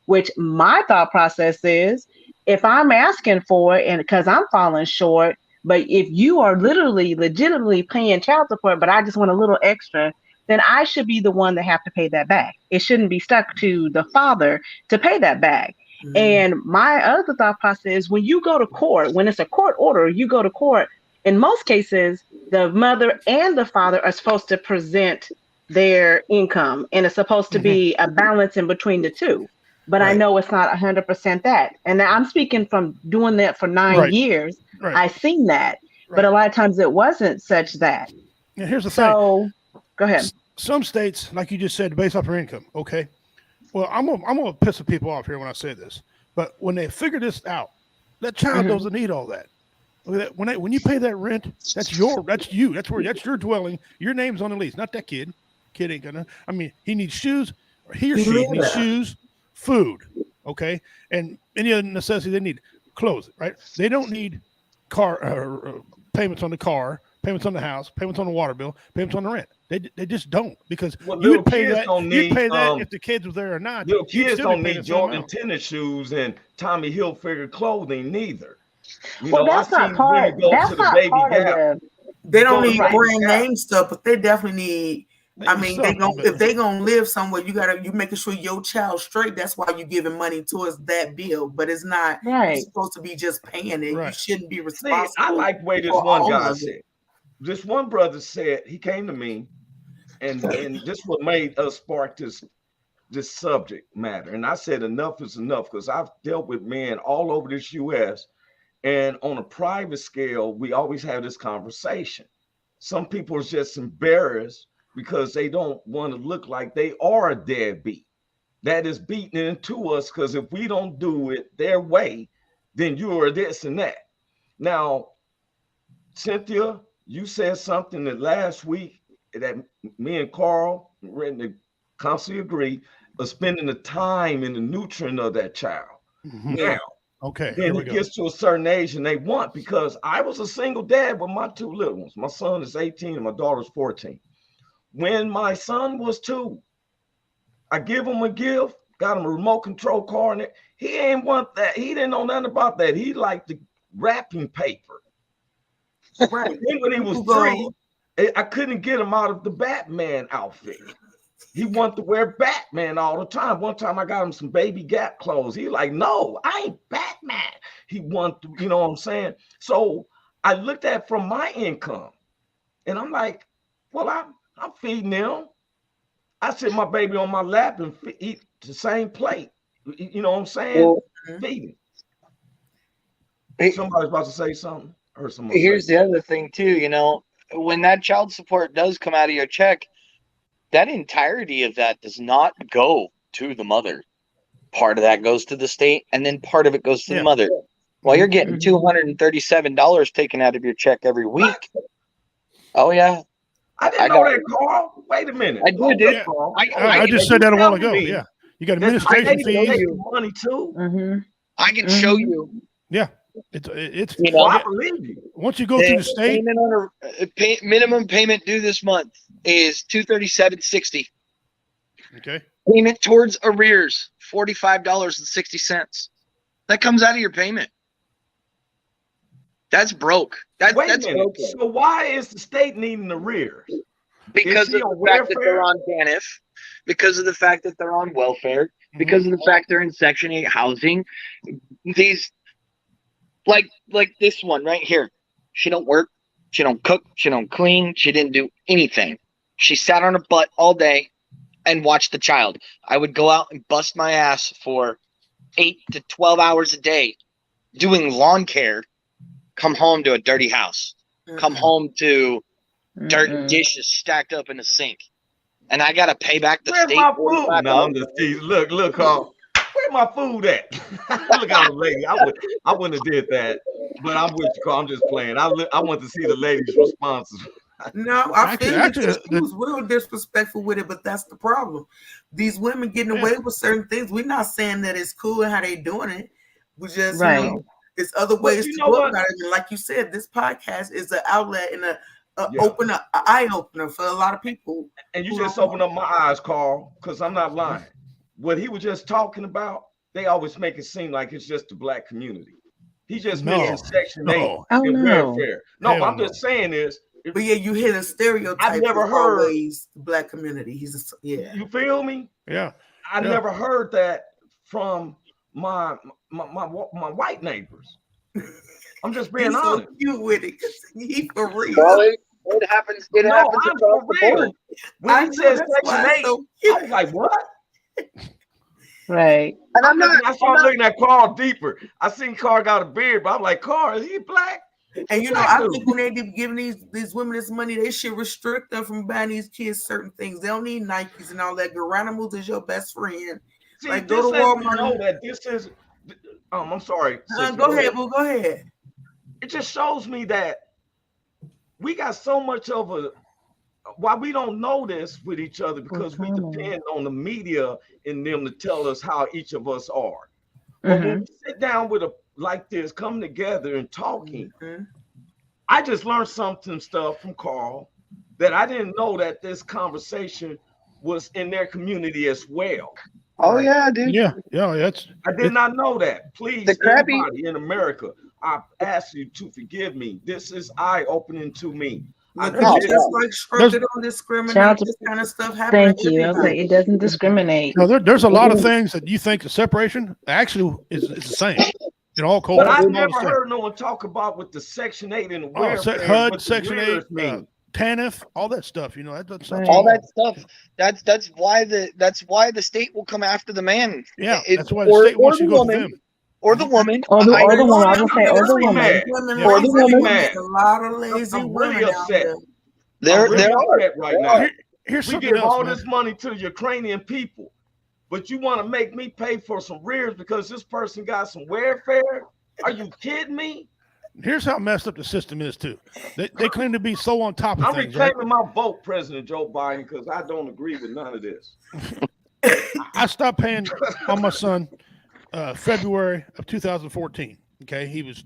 which my thought process is if I'm asking for it and because I'm falling short, but if you are legitimately paying child support, but I just want a little extra, then I should be the one that have to pay that back. It shouldn't be stuck to the father to pay that back. And my other thought process is when you go to court, when it's a court order, you go to court, in most cases, the mother and the father are supposed to present their income and it's supposed to be a balance in between the two. But I know it's not 100% that. And I'm speaking from doing that for 9 years. I've seen that. But a lot of times it wasn't such that. Yeah, here's the thing. Go ahead. Some states, like you just said, based off your income. Okay. Well, I'm gonna piss some people off here when I say this. But when they figure this out, that child doesn't need all that. When you pay that rent, that's you. That's your dwelling. Your name's on the lease, not that kid. Kid ain't gonna. I mean, he needs shoes, or he or she needs shoes, food, okay, and any other necessity they need, clothes, right? They don't need car payments on the car, payments on the house, payments on the water bill, payments on the rent. They just don't because you would pay that. You'd pay that if the kids were there or not. Little kids don't need Jordan tennis shoes and Tommy Hilfiger clothing neither. That's not part. That's not part of the. They don't need brand name stuff, but they definitely need. I mean, if they gonna live somewhere, you making sure your child's straight. That's why you giving money towards that bill. But it's not supposed to be just paying it. You shouldn't be responsible. See, I like the way this one guy said. This one brother said, he came to me, and this what made us spark this subject matter. And I said enough is enough because I've dealt with men all over this U.S. And on a private scale, we always have this conversation. Some people are just embarrassed because they don't want to look like they are a deadbeat. That is beaten into us, because if we don't do it their way, then you are this and that. Now, Cynthia, you said something that last week that me and Carl constantly agree of spending the time and the nutrient of that child. Now, Okay, then it gets to a certain age and they want, because I was a single dad with my 2 little ones. My son is 18 and my daughter's 14. When my son was 2, I give him a gift, got him a remote control car, and he ain't want that. He didn't know nothing about that. He liked the wrapping paper. Right. Then when he was 3, I couldn't get him out of the Batman outfit. He wanted to wear Batman all the time. One time I got him some baby Gap clothes. He like, no, I ain't Batman. He wanted to, you know what I'm saying? So I looked at from my income and I'm like, well, I'm feeding them. I sit my baby on my lap and eat the same plate. You know what I'm saying? Well, feeding. Somebody's about to say something. I heard someone Here's the other thing too, you know, when that child support does come out of your check, that entirety of that does not go to the mother. Part of that goes to the state, and then part of it goes to the mother. Well, you're getting $237 taken out of your check every week. Oh, yeah. I didn't know that, Carl. Wait a minute. I did. Yeah. I just said that a while ago. Yeah. You got administration fees. Money too. I can show you. Yeah. It's you know, I believe you. Once you go through the state, minimum payment due this month is $237.60. Okay. Payment towards arrears $45.60. That comes out of your payment. That's broke. That's broke. So why is the state needing arrears? Because of the fact that they're on TANF, because of the fact that they're on welfare, because of the fact they're in Section 8 housing. These, like this one right here, she don't work, she don't cook, she don't clean, she didn't do anything. She sat on her butt all day and watched the child. I would go out and bust my ass for 8 to 12 hours a day doing lawn care, come home to a dirty house, come home to dirty dishes stacked up in the sink. And I got to pay back the state. My food? No, I'm just teasing. Look, Carl. Where my food at? Look at the lady. I wouldn't have did that, but I'm with you, Carl. I'm just playing. I want to see the lady's responses. No, I feel she was real disrespectful with it, but that's the problem. These women getting away with certain things. We're not saying that it's cool how they doing it. We just, you know, there's other ways to go about it. And like you said, this podcast is an outlet and an eye opener for a lot of people. And you just opened up my eyes, Carl, because I'm not lying. What he was just talking about, they always make it seem like it's just the Black community. He just making Section 8 and welfare. No, I'm just saying is. But yeah, you hit a stereotype. I've never heard the Black community. You feel me? Yeah. I never heard that from my white neighbors. I'm just being honest. You with it? He for real. Well, it happens. It happens across the board. When he says Section 8, I was like, what? Right. And I started looking at Carl deeper. I seen Carl got a beard, but I'm like, Carl, is he Black? And you know, I think when they be giving these women this money, they should restrict them from buying these kids certain things. They don't need Nikes and all that. Garanimals is your best friend. See, like, go to Walmart. Know that this is. I'm sorry. Go ahead, boo. Go ahead. It just shows me that we got so much of a. Why we don't know this with each other, because we depend on the media and them to tell us how each of us are. But when we sit down with like this, coming together and talking, I just learned something stuff from Carl that I didn't know that this conversation was in their community as well. Oh yeah, dude. Yeah. I did not know that. Please, everybody in America, I ask you to forgive me. This is eye-opening to me. Just like structured on discrimination, this kind of stuff happens. Thank you. Okay, it doesn't discriminate. No, there's a lot of things that you think the separation actually is the same. In all but I never heard no one talk about with the Section 8 and the welfare, HUD, Section 8, TANF, all that stuff. You know, that doesn't all that stuff. That's why the state will come after the man. Yeah, that's why the state wants you to go to them. or the woman. Or the woman. I was I'm gonna say, or the really woman. mad. Or the woman. There's a lot of lazy I'm really women out upset. there. There I'm really are. upset right now. Here's We something give else, all man. this money to the Ukrainian people, but you want to make me pay for some rears because this person got some welfare? Are you kidding me? Here's how messed up the system is too. They claim to be so on top of I'm things, right? reclaiming my vote, President Joe Biden, because I don't agree with none of this. I stopped paying on my son February of 2014. Okay, he was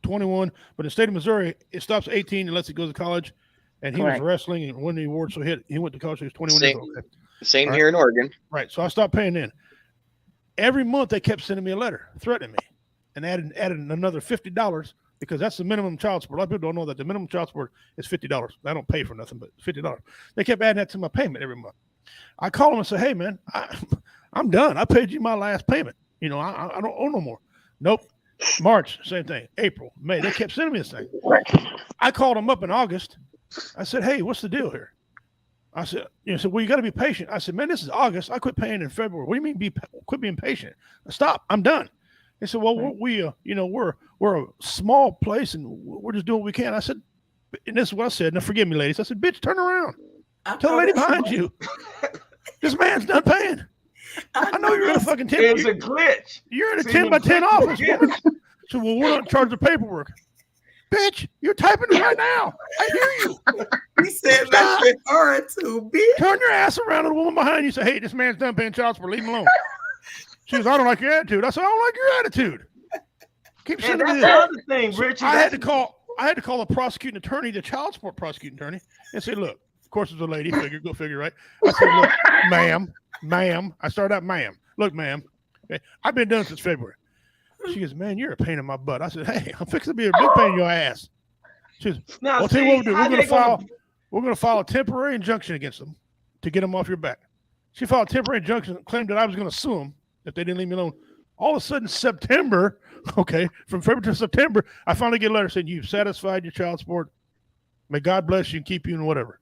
21, but in the state of Missouri, it stops at 18 unless he goes to college. And he Correct. was wrestling and won the award, so he went to college. He was 21 years old. Okay. Same All here in Oregon. Right, so I stopped paying then. Every month they kept sending me a letter threatening me, and added another $50 because that's the minimum child support. A lot of people don't know that the minimum child support is $50. I don't pay for nothing but $50. They kept adding that to my payment every month. I call them and say, "Hey, man, I'm done. I paid you my last payment. You know, I don't owe no more." Nope. March, same thing. April, May, they kept sending me this thing. I called them up in August. I said, "Hey, what's the deal here?" I said, "Well, you got to be patient." I said, "Man, this is August. I quit paying in February. What do you mean quit being patient? Stop. I'm done." They said, "Well, we're a small place and we're just doing what we can." I said, and this is what I said. Now, forgive me, ladies. I said, "Bitch, turn around. Tell the lady behind you. This man's done paying. I know you're in a fucking 10. It's a glitch. You're in a See, 10 by 10 when office, glitch woman." So, "Well, we're not in charge of paperwork." Bitch, you're typing it right now. I hear you. He said that shit hard too, bitch. Turn your ass around to the woman behind you. Say, "Hey, this man's done paying child support. Leave him alone." She goes, "I don't like your attitude." I said, "I don't like your attitude." Keep And sending me that's this. the other thing, Richard. I had to call the prosecuting attorney, the child support prosecuting attorney, and say, "Look, of course it's a lady. Go figure, right?" I said, "Look, ma'am." I started out, "Ma'am. Look, ma'am. Okay, I've been done since February." She goes, "Man, you're a pain in my butt." I said, "Hey, I'm fixing to be a big pain in your ass." She goes, Now, "I'll tell you what we'll do. how We're going to file a temporary injunction against them to get them off your back." She filed a temporary injunction and claimed that I was going to sue them if they didn't leave me alone. All of a sudden, September, okay, from February to September, I finally get a letter saying, "You've satisfied your child support. May God bless you and keep you and whatever."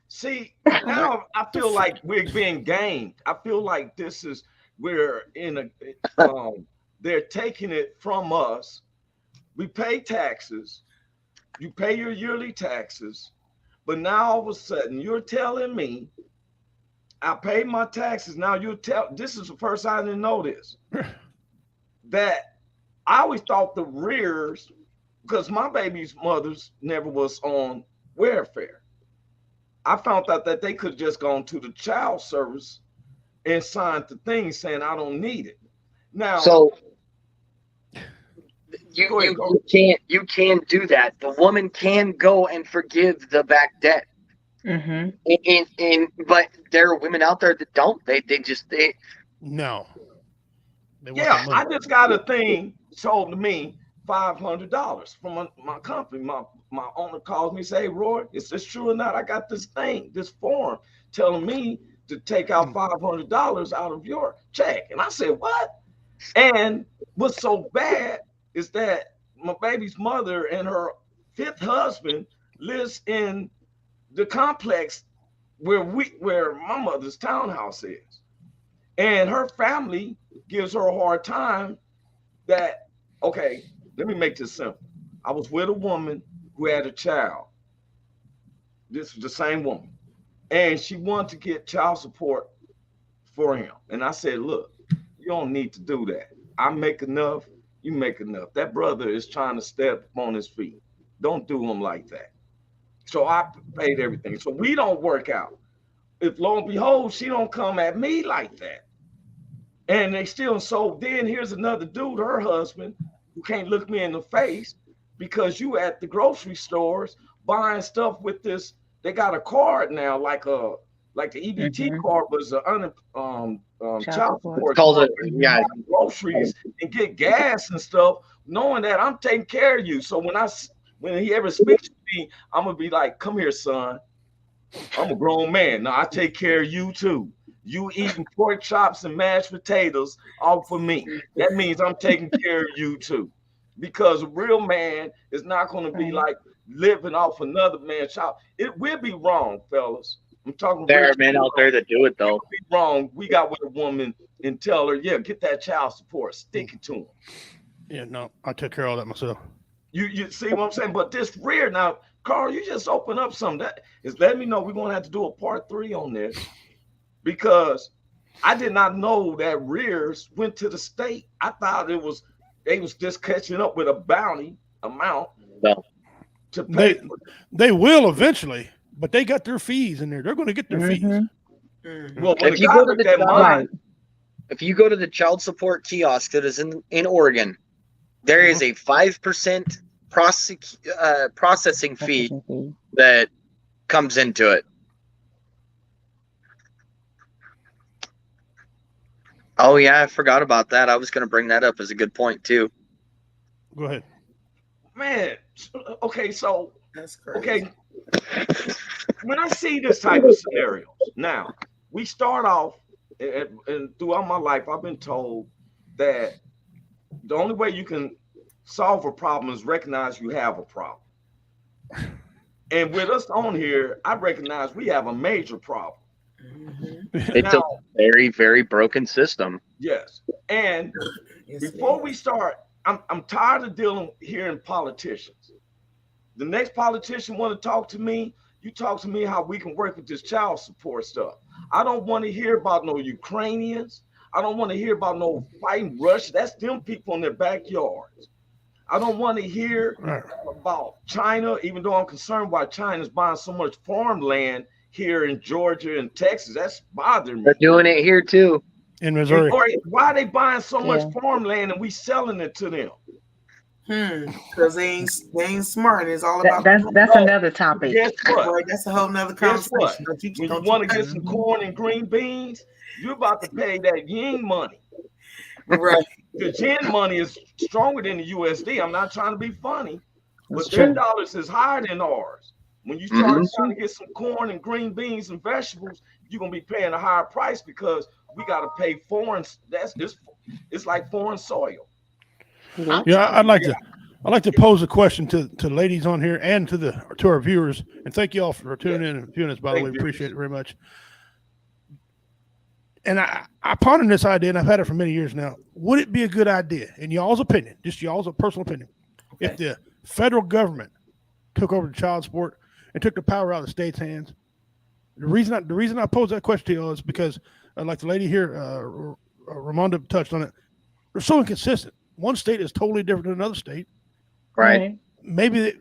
See, now I feel like we're being gamed. I feel like we're in a, they're taking it from us. We pay taxes. You pay your yearly taxes. But now all of a sudden you're telling me I paid my taxes. Now this is the first I didn't know this. That I always thought the rears, because my baby's mother's never was on welfare. I found out that they could have just gone to the child service and signed the thing saying I don't need it. Now, so you can't do that. The woman can go and forgive the back debt. Mm-hmm. But there are women out there that don't. They No. Yeah, I just got a thing sold to me $500 from my company. My owner calls me, say, "Hey, Roy, is this true or not? I got this form telling me to take out $500 out of your check." And I said, "What?" And what's so bad is that my baby's mother and her fifth husband lives in the complex where my mother's townhouse is. And her family gives her a hard time that, okay, let me make this simple. I was with a woman who had a child. This was the same woman. And she wanted to get child support for him. And I said, "Look, you don't need to do that. I make enough, you make enough. That brother is trying to step on his feet. Don't do him like that." So I paid everything. So we don't work out. If lo and behold, she don't come at me like that. And they still, so then here's another dude, her husband, who can't look me in the face because you at the grocery stores buying stuff with this. They got a card now, like the EBT card was an child support card. Yeah, Groceries and get gas and stuff, knowing that I'm taking care of you. So when he ever speaks to me, I'm gonna be like, "Come here, son. I'm a grown man. Now I take care of you too. You eating pork chops and mashed potatoes all for me. That means I'm taking care of you too." Because a real man is not going to be like living off another man's child. It will be wrong, fellas. I'm talking. There are men out there that do it though. It will be wrong. We got with a woman and tell her, "Yeah, get that child support. Stick it to him." Yeah, no, I took care of all that myself. You see what I'm saying? But this rear now, Carl, you just open up something that is letting me know we're gonna have to do a part 3 on this because I did not know that rears went to the state. I thought they was just catching up with a bounty amount No. to pay. They will eventually, but they got their fees in there. They're going to get their fees. Well, when If the you guy go to looked the at child, mine, if you go to the child support kiosk that is in Oregon, there is a 5% processing fee that comes into it. Oh yeah, I forgot about that. I was going to bring that up as a good point too. Go ahead. man, okay, so That's crazy. okay, when I see this type of scenarios, now we start off, and throughout my life, I've been told that the only way you can solve a problem is recognize you have a problem. And with us on here, I recognize we have a major problem. It's Now, a very, very broken system. yes. And Yes, before it we is. start, I'm tired of hearing politicians. The next politician want to talk to me, you talk to me how we can work with this child support stuff. I don't want to hear about no Ukrainians. I don't want to hear about no fighting Russia. That's them people in their backyards. I don't want to hear about China, even though I'm concerned why China's buying so much farmland here in Georgia and Texas. That's bothering me. They're doing it here too. In Missouri. Or why are they buying so much Yeah. farmland and we selling it to them? Because they ain't smart. It's all about That's another topic. Guess what? Boy, that's a whole nother Guess what? conversation. Don't you, When you don't want to you, get some corn and green beans, you're about to pay that yen money. right. The yen money is stronger than the USD. I'm not trying to be funny, but That's their true. dollars is higher than ours. When you start trying to get some corn and green beans and vegetables, you're gonna be paying a higher price because we got to pay foreign. It's like foreign soil. Yeah, I'd like to pose a question to ladies on here and to our viewers, and thank you all for tuning in and viewing us. By the way, we appreciate it very much. And I pondered this idea, and I've had it for many years now. Would it be a good idea, in y'all's opinion, just y'all's personal opinion, if the federal government took over the child support and took the power out of the state's hands? The reason I pose that question to y'all is because, like the lady here, Ramonda touched on it, they're so inconsistent. One state is totally different than another state. Right. Maybe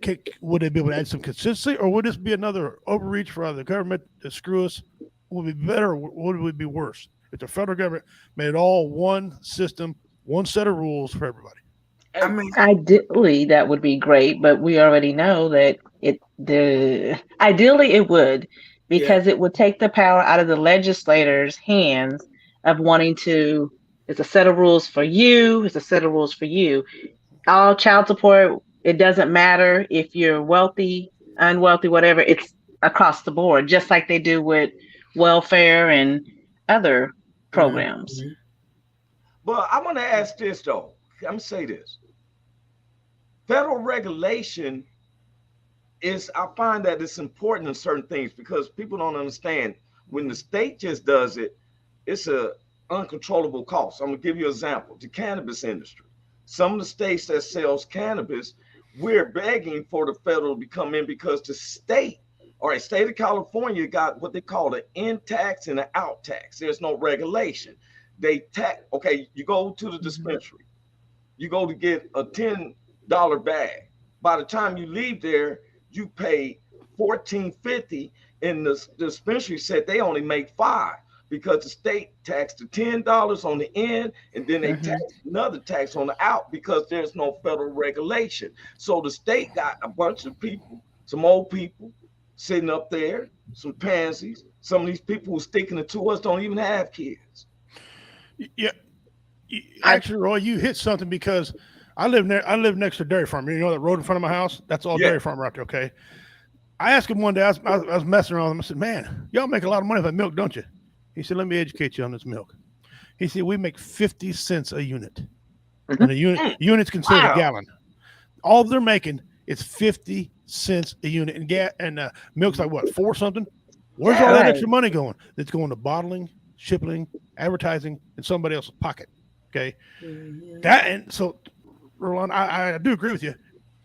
would they be able to add some consistency, or would this be another overreach for the government to screw us? Would it be better, or would it be worse if the federal government made it all one system, one set of rules for everybody? I mean, Ideally, that would be great, but we already know that ideally it would, because it would take the power out of the legislators' hands of wanting to. It's a set of rules for you. It's a set of rules for you. All child support. It doesn't matter if you're wealthy, unwealthy, whatever. It's across the board, just like they do with welfare and other programs. But I want to ask this though. I'm gonna say this. Federal regulation I find that it's important in certain things because people don't understand when the state just does it, it's a uncontrollable cost. I'm gonna give you an example. The cannabis industry. Some of the states that sells cannabis, we're begging for the federal to come in because the state of California got what they call an in tax and an out tax. There's no regulation. They tax, you go to the dispensary, you go to get a $10 bag. By the time you leave there, you pay $14.50, and the dispensary said they only make $5 because the state taxed the $10 on the end, and then they taxed another tax on the out because there's no federal regulation. So the state got a bunch of people, some old people sitting up there, some pansies. Some of these people who sticking it to us don't even have kids. Yeah, actually, Roy, you hit something because I live next to a dairy farm. You know that road in front of my house? That's all dairy farm right there. Okay. I asked him one day. I was messing around with him. I said, "Man, y'all make a lot of money off that milk, don't you?" He said, "Let me educate you on this milk." He said, "We make 50 cents a unit, and a unit's considered a gallon. All they're making is 50 cents a unit, and milk's like what, 4 something? Where's all that extra money going? It's going to bottling, shipping, advertising, in somebody else's pocket." Okay, that and so Roland, I do agree with you.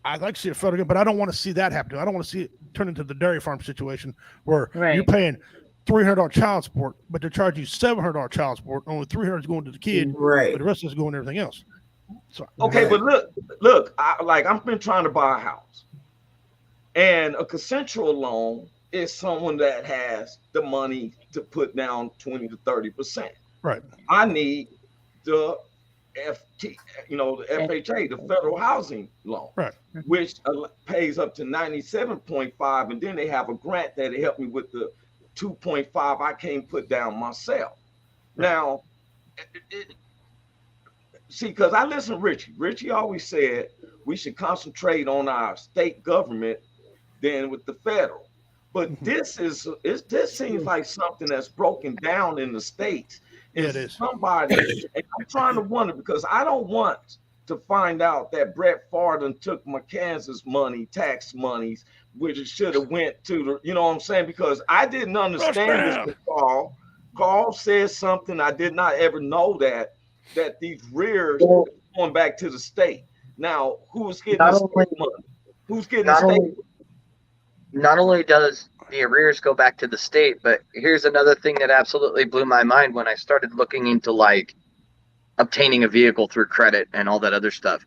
I'd like to see a federal, but I don't want to see that happen. I don't want to see it turn into the dairy farm situation where you're paying $300 child support, but they charge you $700 child support. Only $300 is going to the kid, Right. but the rest is going to everything else. So, Okay, but look, I've been trying to buy a house, and a consensual loan is someone that has the money to put down 20 to 30%. Right. I need the the FHA, the federal housing loan, right, which pays up to 97.5, and then they have a grant that helped me with the 2.5 I can't put down myself. Right. Now, see, because I listen to Richie. Richie always said we should concentrate on our state government than with the federal. But this seems like something that's broken down in the states. Yeah, it is. Somebody, and I'm trying to wonder, because I don't want to find out that Brett Favre took my Kansas money, tax monies, which it should have went to the, you know what I'm saying? Because I didn't understand this with Carl. Carl said something I did not ever know that these rears are going back to the state. Now, who's getting the state money? Who's getting the state? Not only does the arrears go back to the state, but here's another thing that absolutely blew my mind when I started looking into like obtaining a vehicle through credit and all that other stuff.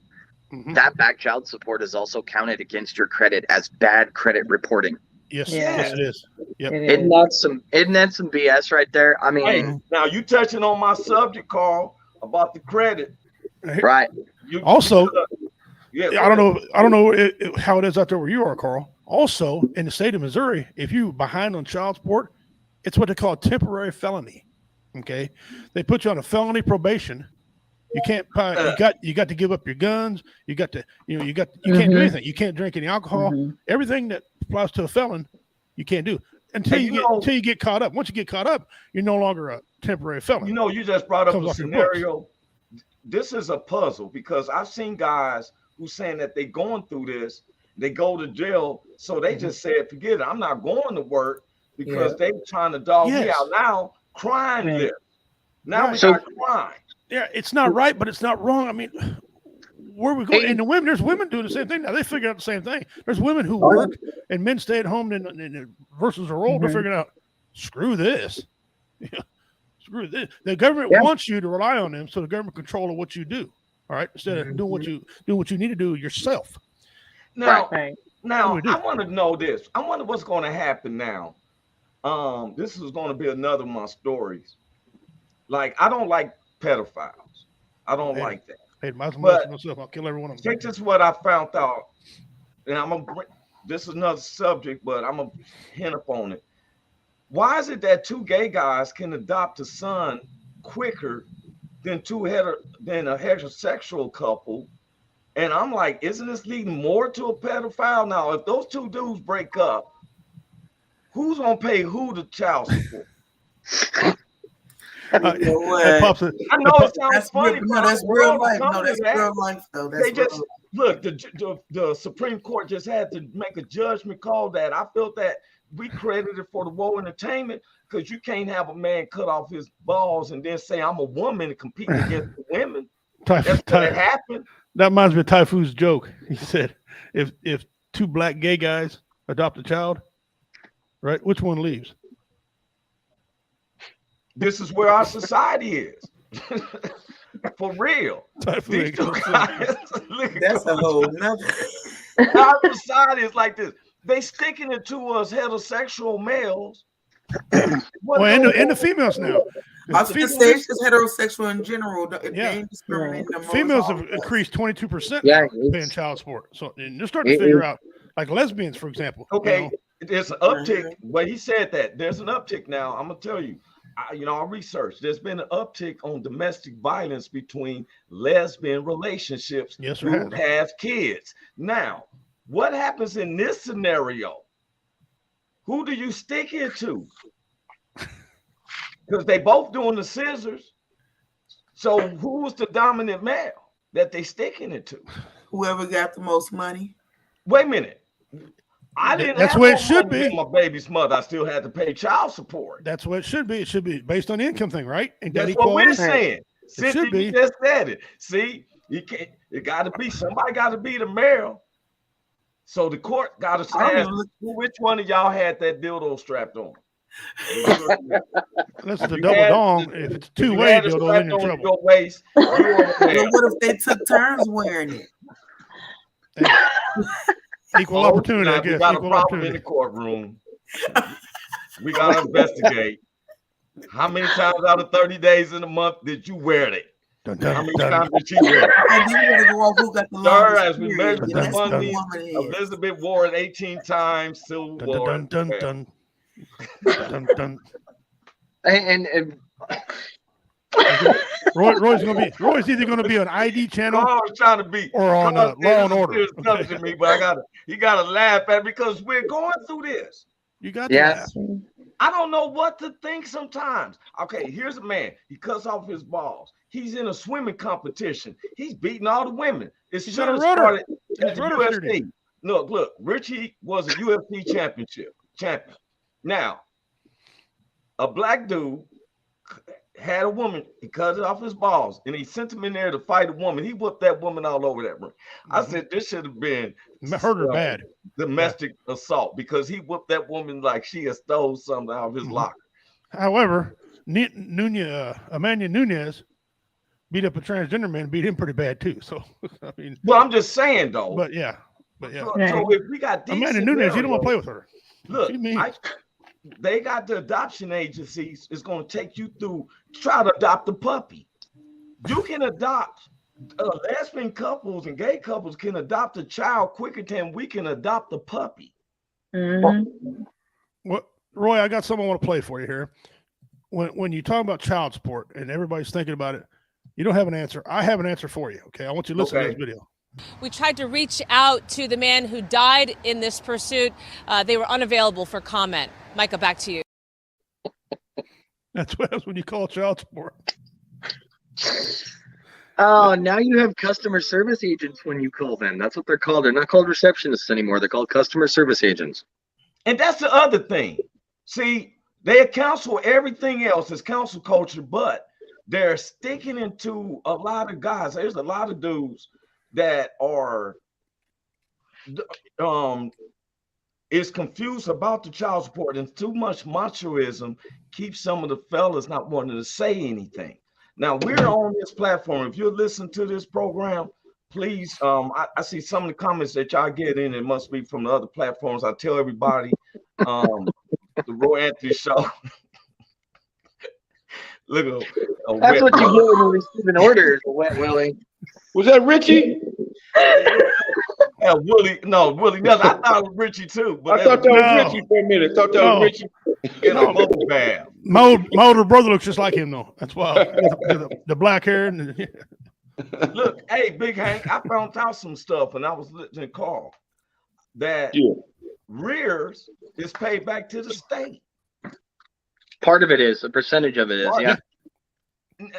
That back child support is also counted against your credit as bad credit reporting. Yes, yes, it is. Yep. Isn't that some BS right there? I mean, hey, now you touching on my subject, Carl, about the credit. Right. Also, I don't know how it is out there where you are, Carl. Also, in the state of Missouri, if you behind on child support, it's what they call a temporary felony. Okay, they put you on a felony probation. You can't buy. You got to give up your guns. You got to. You can't do anything. You can't drink any alcohol. Everything that applies to a felon, you can't do until you get caught up. Once you get caught up, you're no longer a temporary felon. You just brought up a scenario. This is a puzzle because I've seen guys who saying that they're going through this. They go to jail, so they just said, forget it. I'm not going to work because they trying to dog me out. Now, crime lives. Now we got crime. Yeah, it's not right, but it's not wrong. I mean, where we go, and the women, there's women doing the same thing. Now, they figure out the same thing. There's women who work, and men stay at home and versus a role. They're figuring out, screw this. Screw this. The government wants you to rely on them, so the government control what you do. All right, instead of doing what you need to do yourself. Now, I want to know this. I wonder what's going to happen now. This is going to be another of my stories. Like, I don't like pedophiles. I don't like that. Hey, myself, I'll kill every one of them. This is what I found out. And this is another subject, but I'm going to hint upon it. Why is it that two gay guys can adopt a son quicker than a heterosexual couple? And I'm like, isn't this leading more to a pedophile? Now, if those two dudes break up, who's going to pay who the child support? I know it sounds funny, but that's real life. No, that's real life, though. Look, the Supreme Court just had to make a judgment call that I felt that we credited for the woe entertainment because you can't have a man cut off his balls and then say I'm a woman and compete against the women. That's what happened. That reminds me of Typhoon's joke. He said, if two black gay guys adopt a child, right, which one leaves? This is where our society is. For real. These two guys, that's a whole nother. Our society is like this. They sticking it to us heterosexual males. Well, and the females now. I was going to say it's just heterosexual in general. Females have increased 22% paying child support. So and they're starting to figure out, like lesbians, for example. Okay, there's an uptick. But he said that there's an uptick now. I'm gonna tell you. I researched. There's been an uptick on domestic violence between lesbian relationships who have kids. Now, what happens in this scenario? Who do you stick it to? Because they both doing the scissors. So who's the dominant male that they sticking it to? Whoever got the most money. Wait a minute. I didn't. That's where it should be. My baby's mother, I still had to pay child support. That's what it should be. It should be based on the income thing, right? And that's what we're saying. Cynthia, you just said it. See, You can't. It got to be somebody. Got to be the mayor. So the court got to I don't ask even look- which one of y'all had that dildo strapped on. Unless it's a You double had- dong. If it's If you two-way had it dildo, then strapped you're in on trouble. your waist, you were the But mayor. what if they took turns wearing it? Equal Oh, opportunity, now I we guess. got a Equal problem in opportunity. the courtroom. We got to investigate. How many times out of 30 days in a month did you wear it? Dun, How dun, many dun. times did she wear it? And then you gotta go off who got the Sir, longest as we period. measure And the that's who the funding, woman is. Elizabeth wore it 18 times. Sue Dun, wore dun, it. dun, 12. dun, dun, dun. And Roy's either gonna be an ID channel Carl's trying to be or on Carl Law and said Order. this is serious to me, but he gotta laugh at it because we're going through this. You got to Yeah. laugh. I don't know what to think sometimes. Okay, here's a man. He cuts off his balls. He's in a swimming competition. He's beating all the women. It He's should got a have rudder. started His at the rudder UFC. shooting. Look, Richie was a UFC champion. Now, a black dude had a woman, he cut it off his balls, and he sent him in there to fight a woman. He whooped that woman all over that ring. I said this should have been Hurt her bad. domestic assault because he whooped that woman like she had stole something out of his locker. However, Amanda Nunez beat up a transgender man, beat him pretty bad too. So I mean, Well, I'm just saying though. but yeah. So if we got these Amanda Nunez, you don't want to play with her. Look, She mean. they got the adoption agencies. It's going to take you through. Try to adopt a puppy. You can adopt. Lesbian couples and gay couples can adopt a child quicker than we can adopt a puppy. What, Roy? I got something I want to play for you here. When you talk about child support and everybody's thinking about it, you don't have an answer. I have an answer for you. Okay, I want you to listen to this video. We tried to reach out to the man who died in this pursuit. They were unavailable for comment. Micah, back to you. That's when you call child support. oh, now you have customer service agents when you call them. That's what they're called. They're not called receptionists anymore. They're called customer service agents. And that's the other thing. See, they counsel everything else as counsel culture, but they're sticking into a lot of guys. There's a lot of dudes that are is confused about the child support, and too much machoism keeps some of the fellas not wanting to say anything. Now we're on this platform. If you're listening to this program, please, I see some of the comments that y'all get in. It must be from the other platforms. I tell everybody, the Roy Anthony Show. Look, That's what you get when you receive an order, Wet Willie. Was that Richie? Yeah, Willie. No, I thought it was Richie too. But I thought that was Richie for a minute. I thought that was Richie. in a bubble bath. My older brother looks just like him though. That's why the black hair and Look, hey, Big Hank, I found out some stuff, and I was listening to Carl that rears is paid back to the state. Part of it is, a percentage of it is, yeah.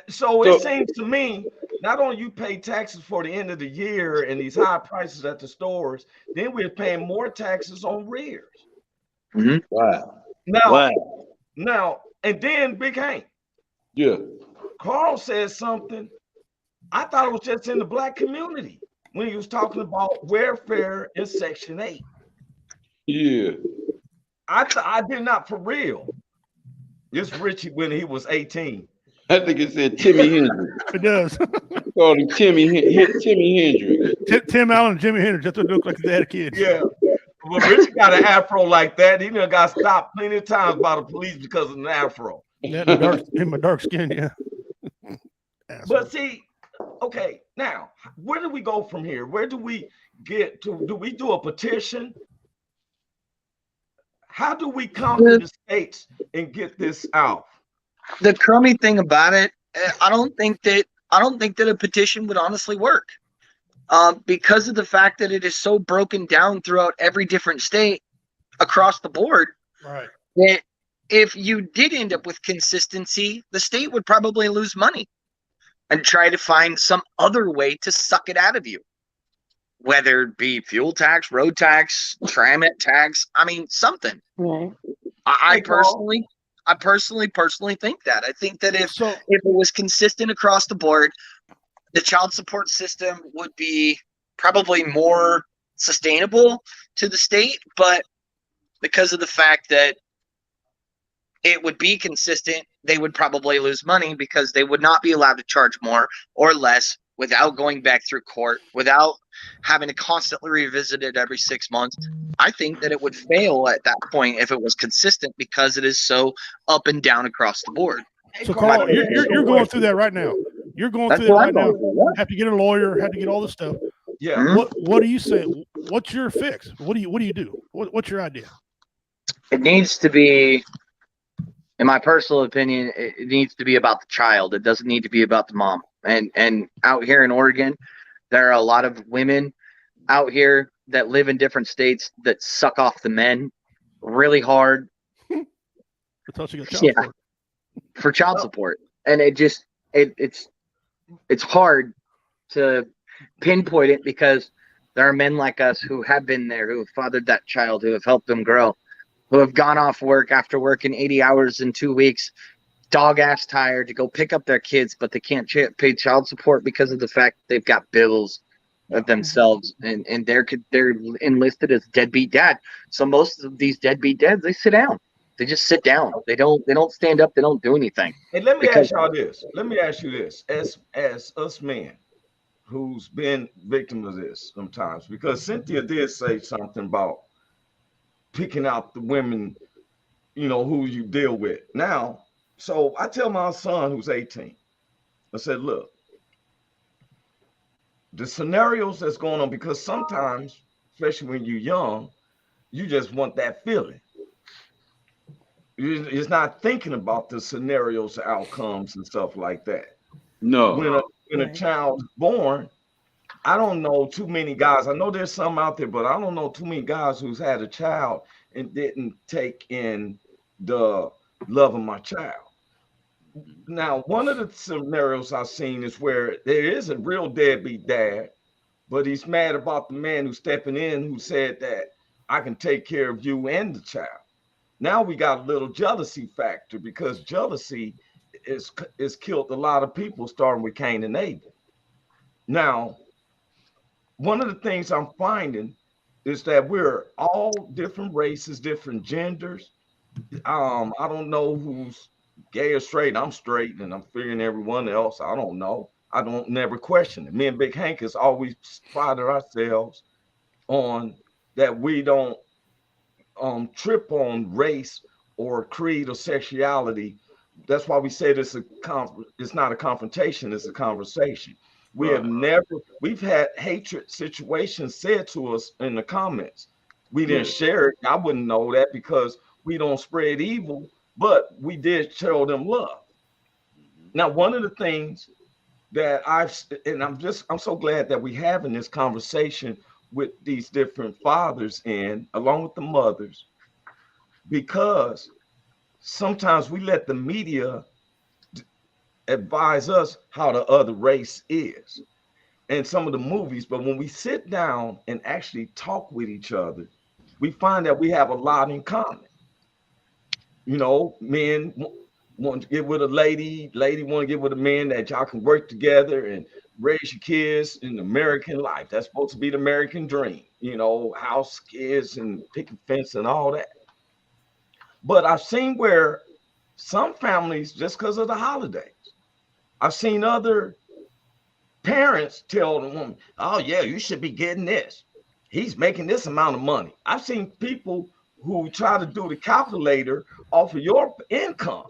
So it seems to me, not only you pay taxes for the end of the year and these high prices at the stores, then we're paying more taxes on rears. Mm-hmm. Wow. Now, and then Big Hank. Yeah. Carl said something. I thought it was just in the black community when he was talking about welfare in Section 8. Yeah. I did not for real. It's Richie when he was 18. I think it said Timmy Hendrix. it does. Called him Timmy Hendrix. Tim Allen and Jimi Hendrix. That's what it looked like they had a kid. Yeah. Well, Richie got an afro like that. He done got stopped plenty of times by the police because of an afro. Yeah, in my dark skin, yeah. But see, okay, now where do we go from here? Where do we get to? Do we do a petition? How do we conquer the states and get this out? The crummy thing about it, I don't think that a petition would honestly work, because of the fact that it is so broken down throughout every different state across the board. Right. That if you did end up with consistency, the state would probably lose money and try to find some other way to suck it out of you, whether it be fuel tax, road tax, tramit tax. I mean, something. Right. I personally think that. I think that if it was consistent across the board, the child support system would be probably more sustainable to the state, but because of the fact that it would be consistent, they would probably lose money because they would not be allowed to charge more or less without going back through court, without having to constantly revisit it every 6 months. I think that it would fail at that point if it was consistent because it is so up and down across the board. So, Carl, you're going through that right now. You're going That's through that what right I'm now. going through, yeah. Have to get a lawyer. Have to get all this stuff. Yeah. Mhm. What do you say? What's your fix? What do you do? What's your idea? It needs to be, in my personal opinion, it needs to be about the child. It doesn't need to be about the mom. And out here in Oregon, there are a lot of women out here that live in different states that suck off the men really hard. Until she gets child Yeah, support. for child support. And it's hard to pinpoint it because there are men like us who have been there, who have fathered that child, who have helped them grow, who have gone off work after working 80 hours in 2 weeks, dog ass tired, to go pick up their kids, but they can't pay child support because of the fact they've got bills of themselves, and they're enlisted as deadbeat dad. So most of these deadbeat dads, they sit down. They just sit down. They don't stand up. They don't do anything. Hey, let me Because- ask y'all this. Let me ask you this. As us men who's been victim of this sometimes, because Cynthia did say something about picking out the women, who you deal with. Now, so I tell my son who's 18, I said, look, the scenarios that's going on, because sometimes, especially when you're young, you just want that feeling. It's not thinking about the scenarios, the outcomes, and stuff like that. No. When a child's born, I don't know too many guys. I know there's some out there, but I don't know too many guys who's had a child and didn't take in the love of my child. Now, one of the scenarios I've seen is where there is a real deadbeat dad, but he's mad about the man who's stepping in who said that I can take care of you and the child. Now we got a little jealousy factor, because jealousy is killed a lot of people, starting with Cain and Abel. Now, one of the things I'm finding is that we're all different races, different genders. I don't know who's gay or straight. I'm straight, and I'm figuring everyone else. I don't know. I don't never question it. Me and Big Hank has always prided ourselves on that we don't trip on race or creed or sexuality. That's why we say this it's not a confrontation, it's a conversation. We've had hatred situations said to us in the comments. We didn't share it. I wouldn't know that because we don't spread evil, but we did show them love. Now, one of the things that I'm so glad that we're having this conversation with these different fathers along with the mothers, because sometimes we let the media advise us how the other race is and some of the movies, but when we sit down and actually talk with each other, we find that we have a lot in common. Men want to get with a lady want to get with a man, that y'all can work together and raise your kids in American life. That's supposed to be the American dream, house, kids, and picket fence and all that. But I've seen where some families, just because of the holidays, I've seen other parents tell the woman, oh yeah, you should be getting this. He's making this amount of money. I've seen people who try to do the calculator off of your income.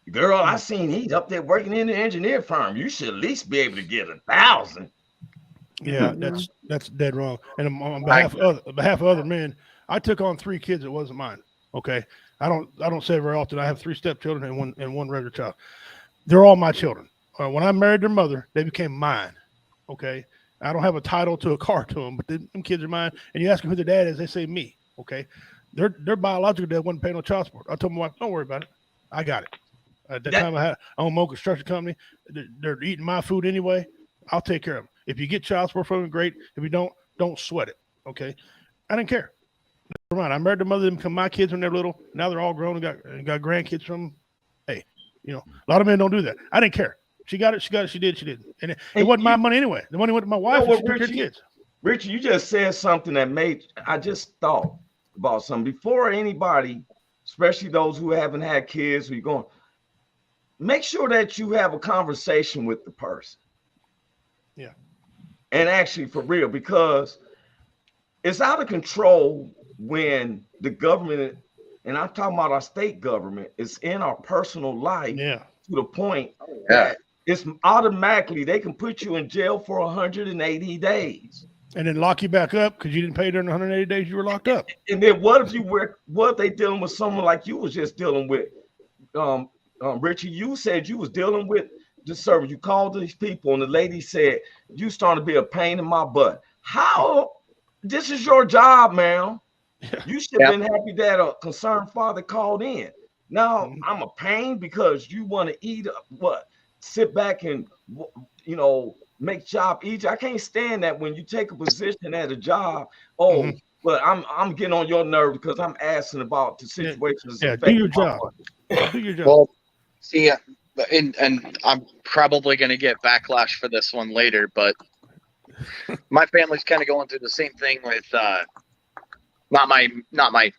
Girl, I seen he's up there working in the engineer firm. You should at least be able to get 1,000. Yeah, that's dead wrong. And on behalf of other men, I took on 3 kids that wasn't mine. Okay, I don't say it very often. I have 3 stepchildren and one regular child. They're all my children. When I married their mother, they became mine. Okay, I don't have a title to a car to them, but them kids are mine. And you ask them who their dad is, they say me. Okay, their biological dad wasn't paying no child support. I told my wife, don't worry about it. I got it. At that time, I own my own construction company. They're eating my food anyway. I'll take care of them. If you get child support from them, great. If you don't sweat it. Okay, I didn't care. Never mind. I married their mother. They become my kids when they're little. Now they're all grown and got grandkids from them. Hey, a lot of men don't do that. I didn't care. She got it. She did. And it And wasn't my money anyway. The money went to my wife. what, And she took care of the kids. Richard, you just said something that I just thought about something. Before anybody, especially those who haven't had kids, who you're going, make sure that you have a conversation with the person. Yeah. And actually for real, because it's out of control when the government, and I'm talking about our state government, is in our personal life to the point that it's automatically, they can put you in jail for 180 days. And then lock you back up because you didn't pay during the 180 days you were locked up. And then what if they dealing with someone like you was just dealing with? Richie, you said you was dealing with the service. You called these people and the lady said, you starting to be a pain in my butt. How? This is your job, man. You should have been happy that a concerned father called in. Now I'm a pain because you want to eat sit back and, make job easy. I can't stand that when you take a position at a job. But I'm getting on your nerve because I'm asking about the situations. Yeah, do your job. Do your job. Well, see, and I'm probably going to get backlash for this one later, but my family's kind of going through the same thing with not my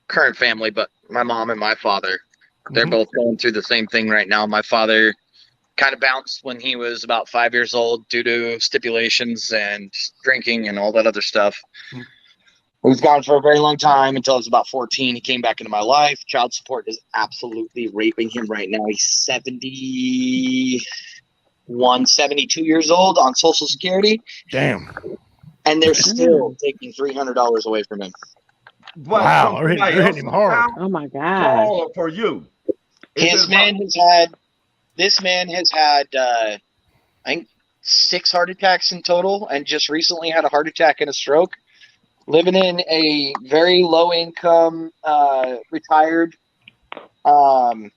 current family, but my mom and my father. They're both going through the same thing right now. My father kind of bounced when he was about 5 years old due to stipulations and drinking and all that other stuff. He was gone for a very long time until I was about 14. He came back into my life. Child support is absolutely raping him right now. He's 72 years old on Social Security. Damn. And they're still taking $300 away from him. Wow, they're hitting him hard. Oh my God. For you. This man has had I think 6 heart attacks in total, and just recently had a heart attack and a stroke. Living in a very low income retired apartment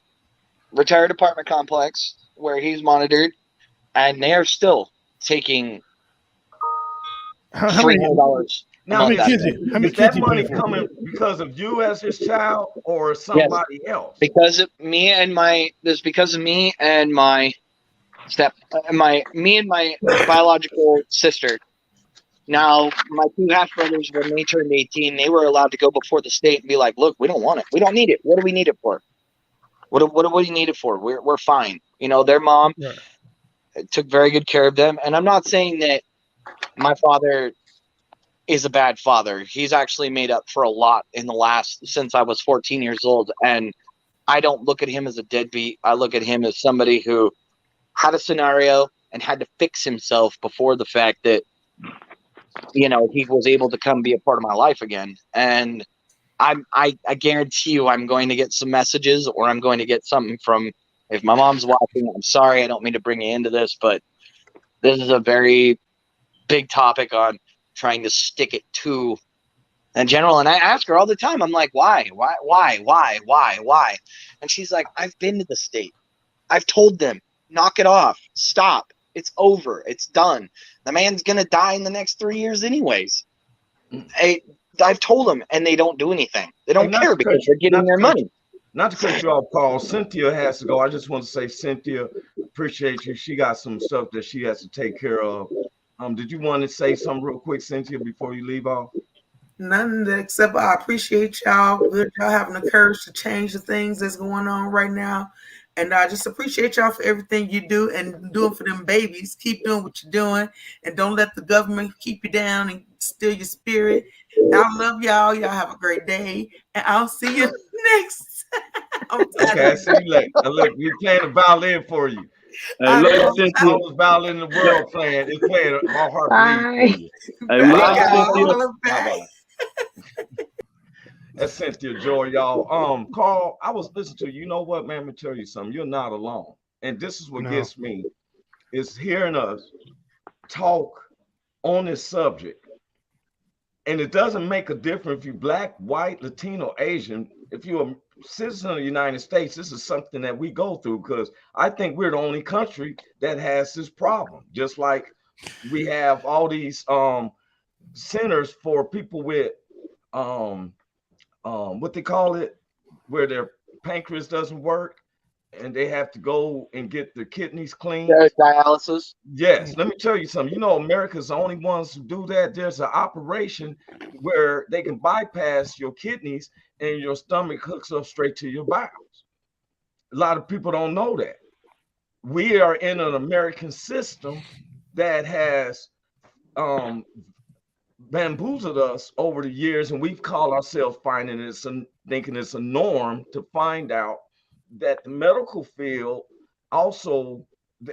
complex where he's monitored, and they are still taking $300. Now, is that money coming because of you as his child or somebody else? Because of me and my biological sister. Now, my 2 half brothers, when they turned 18, they were allowed to go before the state and be like, "Look, we don't want it. We don't need it. What do we need it for? What do we need it for? We're fine." Their mom took very good care of them, and I'm not saying that my father is a bad father. He's actually made up for a lot since I was 14 years old. And I don't look at him as a deadbeat. I look at him as somebody who had a scenario and had to fix himself before the fact that, he was able to come be a part of my life again. And I guarantee you I'm going to get some messages, or I'm going to get something from, if my mom's watching, I'm sorry, I don't mean to bring you into this, but this is a very big topic on trying to stick it to in general. And I ask her all the time, I'm like, why? And she's like, I've been to the state. I've told them, knock it off. Stop. It's over. It's done. The man's going to die in the next 3 years anyways. I've told them, and they don't do anything. They don't care because they're getting their money. Not to cut you off, Paul. Cynthia has to go. I just want to say, Cynthia, appreciate you. She got some stuff that she has to take care of. Did you want to say something real quick, Cynthia, before you leave off? Nothing except I appreciate y'all having the courage to change the things that's going on right now. And I just appreciate y'all for everything you do and doing for them babies. Keep doing what you're doing, and don't let the government keep you down and steal your spirit. I love y'all. Y'all have a great day, and I'll see you next. Okay, I see you later. Look, we're playing the violin for you. I love Cynthia. I was violin in the world playing. It's playing my heart. Bye. That's Cynthia Joy, y'all. Carl, I was listening to you. You know what, man? Let me tell you something. You're not alone. And this is what gets me, is hearing us talk on this subject. And it doesn't make a difference if you're Black, white, Latino, Asian. If you're a citizen of the United States, this is something that we go through, because I think we're the only country that has this problem. Just like we have all these centers for people with what they call it, where their pancreas doesn't work. and they have to go and get their kidneys cleaned. There's dialysis. Yes, let me tell you something. You know, America's the only ones who do that. There's an operation where they can bypass your kidneys and your stomach hooks up straight to your bowels. A lot of people don't know that. We are in an American system that has bamboozled us over the years, and we've called ourselves thinking it's a norm to find out that the medical field also,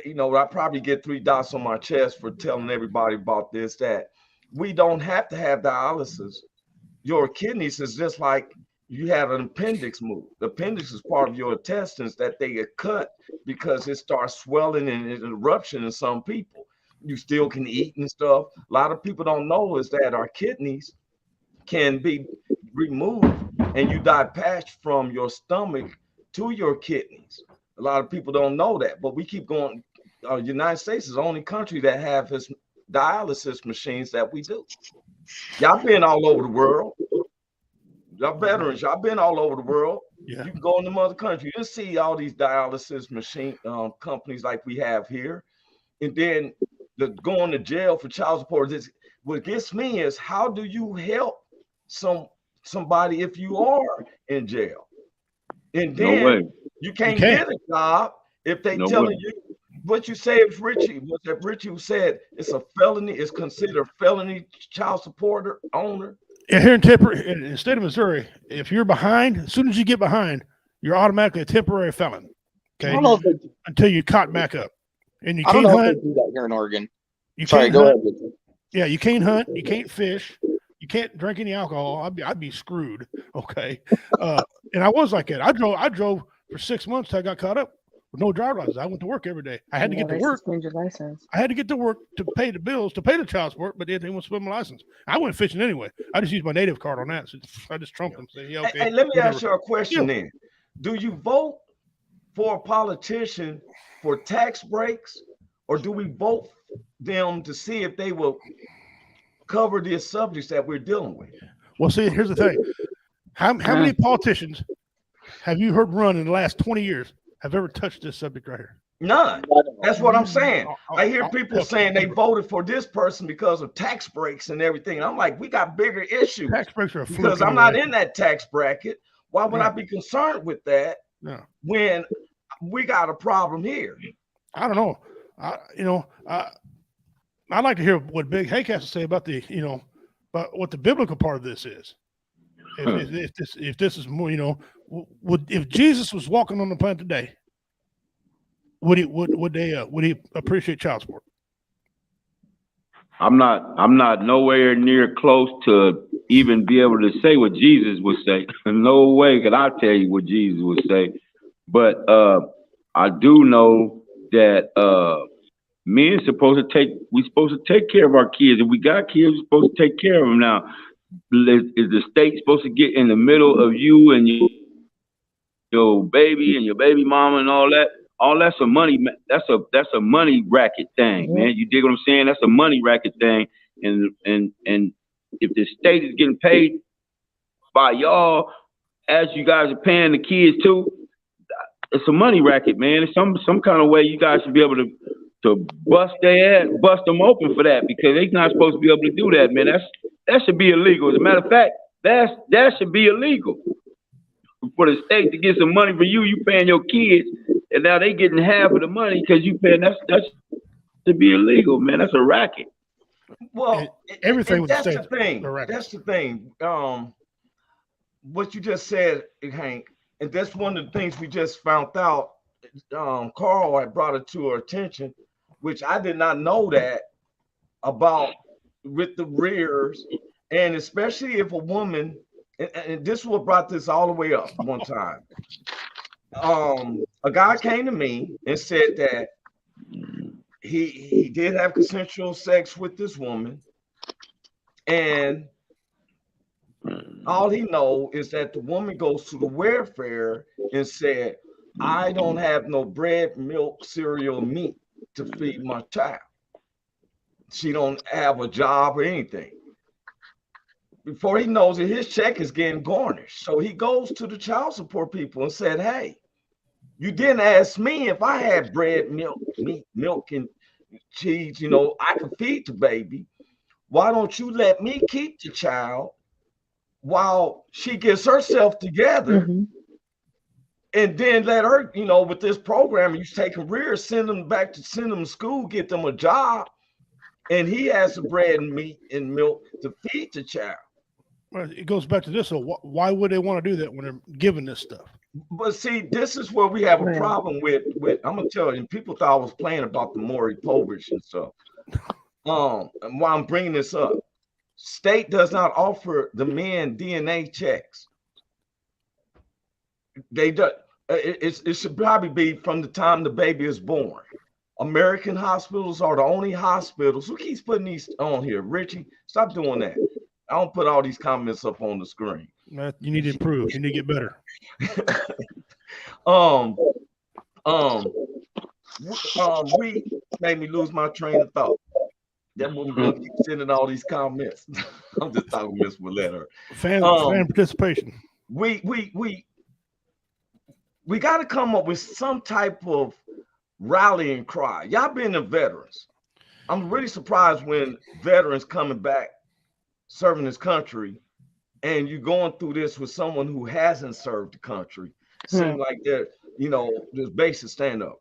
you know, I probably get 3 dots on my chest for telling everybody about this, that we don't have to have dialysis. Your kidneys is just like you have an appendix move. The appendix is part of your intestines that they get cut because it starts swelling and an eruption in some people. You still can eat and stuff. A lot of people don't know is that our kidneys can be removed and you bypass from your stomach to your kidneys. A lot of people don't know that, but we keep going. United States is the only country that have his dialysis machines that we do. Y'all been all over the world. Y'all veterans, y'all been all over the world. Yeah. You can go in the other country. You see all these dialysis machine companies like we have here. And then going to jail for child support. What gets me is, how do you help somebody if you are in jail? And then you can't get a job if they telling you what you say. If Richie who said it's a felony, it's considered felony child support owner. Yeah, here in the state of Missouri, if you're behind, as soon as you get behind, you're automatically a temporary felon. Okay, until you caught back up, and you can't hunt. I don't know if they do that here in Oregon. Sorry, go ahead. Yeah, you can't hunt, you can't fish, you can't drink any alcohol. I'd be screwed. Okay, and I was like that. I drove for 6 months till I got caught up with no driver's license. I went to work every day. I had to get to work. Your license. I had to get to work to pay the bills, to pay the child support, but they didn't want to spend my license. I went fishing anyway. I just used my native card on that. So I just trumped them. Say, yeah, okay. Hey, let me ask you a question then. Do you vote for a politician for tax breaks, or do we vote them to see if they will cover the subjects that we're dealing with? Well, see, here's the thing. How many politicians have you heard run in the last 20 years have ever touched this subject right here? None. That's what I'm saying. I hear people saying they voted for this person because of tax breaks and everything. I'm like, we got bigger issues. Tax breaks are because I'm not in that tax bracket. Why would I be concerned with that when we got a problem here? I don't know. I'd like to hear what Big Hake has to say about about what the biblical part of this is. If this is more, if Jesus was walking on the planet today, would he appreciate child support? I'm not nowhere near close to even be able to say what Jesus would say. No way could I tell you what Jesus would say. But I do know that men supposed to take care of our kids. If we got kids, we're supposed to take care of them. Now, is the state supposed to get in the middle of you and your baby and your baby mama and all that? All that's a money. That's a money racket thing, man. You dig what I'm saying? That's a money racket thing. And if the state is getting paid by y'all as you guys are paying the kids too, it's a money racket, man. It's some kind of way you guys should be able to bust their ass, bust them open for that, because they're not supposed to be able to do that, man. That should be illegal. As a matter of fact, that should be illegal for the state to get some money for you. You paying your kids, and now they getting half of the money because you paying. That should be illegal, man. That's a racket. Well, everything was that's the thing. That's the thing. What you just said, Hank, and that's one of the things we just found out. Carl had brought it to our attention, which I did not know that about with the rears, and especially if a woman, and this is what brought this all the way up one time. A guy came to me and said that he did have consensual sex with this woman, and all he knows is that the woman goes to the welfare and said, I don't have no bread, milk, cereal, meat to feed my child. She don't have a job or anything. Before he knows it, his check is getting garnished. So he goes to the child support people and said, hey, You didn't ask me if I had bread, milk, meat, milk, and cheese. You know, I can feed the baby. Why don't you let me keep the child while she gets herself together, Mm-hmm. and then let her, you know, with this program, you take careers, send them to school, get them a job, and he has the bread and meat and milk to feed the child. Well, it goes back to this. So why would they want to do that when they're given this stuff? But see, this is where we have a Right. problem with I'm gonna tell you, and people thought I was playing about the Maury Povich and stuff. And why I'm bringing this up, state does not offer the men DNA checks. They do. It should probably be from the time the baby is born. American hospitals are the only hospitals. Who keeps putting these on here? Richie, stop doing that. I don't put all these comments up on the screen. You need to improve. You need to get better. We made me lose my train of thought. That woman gonna keep sending all these comments. I'm just talking Miss Willetta. Fan participation. We got to come up with some type of rallying cry. Y'all been the veterans. I'm really surprised when veterans coming back serving this country, and you're going through this with someone who hasn't served the country. Seem like they're, you know, this basic stand up.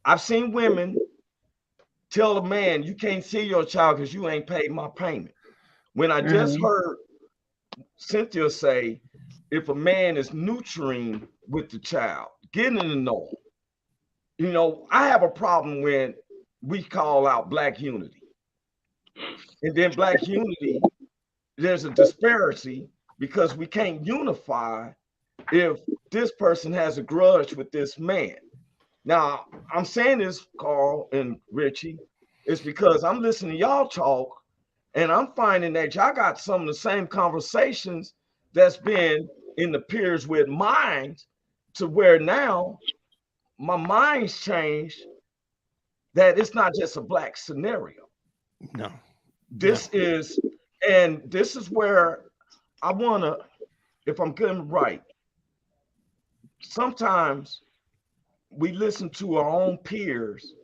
I've seen women tell a man, you can't see your child because you ain't paid my payment. When I just heard Cynthia say, if a man is nurturing with the child, getting to know him, you know, I have a problem when we call out Black unity. And then Black unity, there's a disparity because we can't unify if this person has a grudge with this man. Now, I'm saying this, Carl and Richie, it's because I'm listening to y'all talk, and I'm finding that y'all got some of the same conversations that's been in the peers with mine, to where now my mind's changed that it's not just a Black scenario. No. This is, and this is where I want to, if I'm getting right, sometimes we listen to our own peers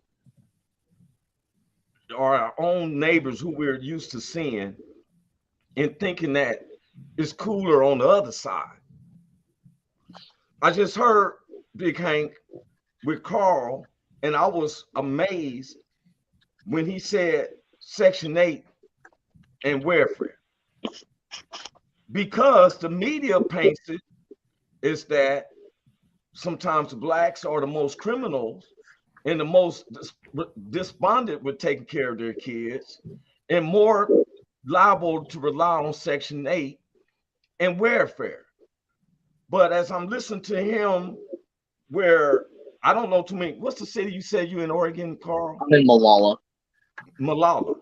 or our own neighbors who we're used to seeing and thinking that it's cooler on the other side. I just heard Big Hank with Carl, and I was amazed when he said Section 8 and welfare. Because the media paints it is that sometimes the Blacks are the most criminals and the most despondent with taking care of their kids and more liable to rely on Section 8 and welfare. But as I'm listening to him, where I don't know too many, what's the city you said you in Oregon, Carl? I'm in Malala. Malala.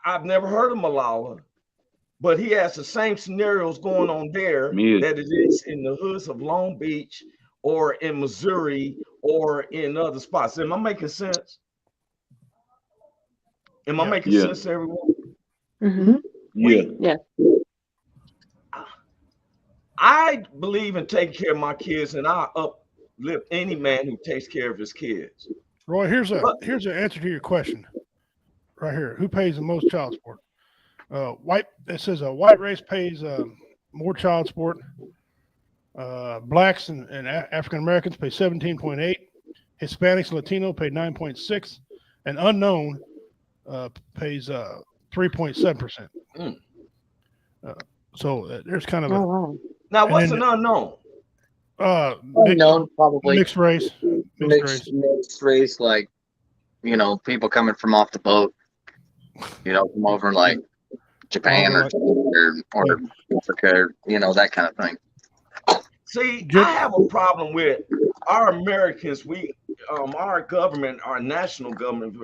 I've never heard of Malala, but he has the same scenarios going on there that it is in the hoods of Long Beach or in Missouri or in other spots. Am I making sense? Am I making sense to everyone? Mm-hmm. Yeah. I believe in taking care of my kids, and I uplift any man who takes care of his kids. Roy, here's an answer to your question. Right here. Who pays the most child support? It says a white race pays more child support. Blacks and African Americans pay 17.8. Hispanics and Latino pay 9.6, and unknown pays 3.7%. So there's kind of a. Now, what's an unknown? Unknown, probably mixed race. Mixed race, like, you know, people coming from off the boat, you know, from over like Japan or Africa, or, you know, that kind of thing. See, I have a problem with our Americans. Our government, our national government,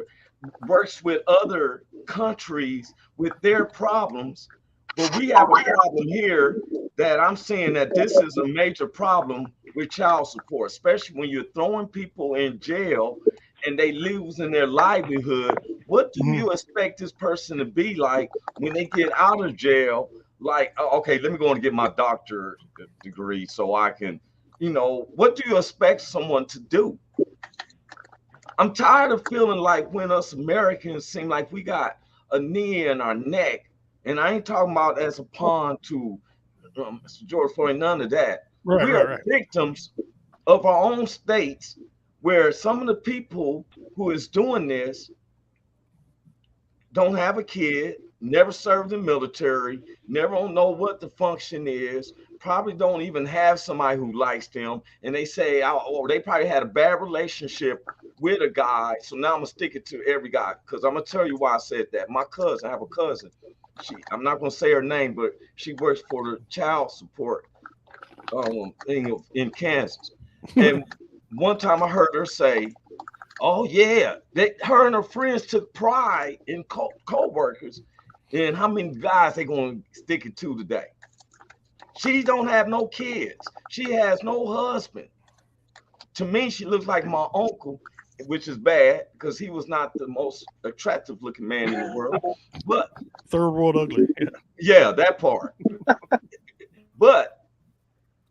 works with other countries with their problems, but we have a problem here that I'm saying that this is a major problem with child support, especially when you're throwing people in jail and they losing their livelihood. What do you expect this person to be like when they get out of jail? Like, okay, let me go and get my doctorate degree so I can You know, what do you expect someone to do? I'm tired of feeling like when us Americans seem like we got a knee in our neck, and I ain't talking about as a pawn to Mr. George Floyd, none of that. We are victims of our own states, where some of the people who is doing this don't have a kid, never served in the military, never don't know what the function is, probably don't even have somebody who likes them, and they say, oh, they probably had a bad relationship with a guy, so now I'm gonna stick it to every guy. Because I'm gonna tell you why I said that. My cousin, I have a cousin, I'm not gonna say her name, but she works for the child support in Kansas. And one time I heard her say, oh yeah, her and her friends took pride in co-workers and how many guys they gonna stick it to today. She don't have no kids. She has no husband. To me, she looks like my uncle, which is bad because he was not the most attractive looking man in the world. But third world ugly. Yeah, that part. But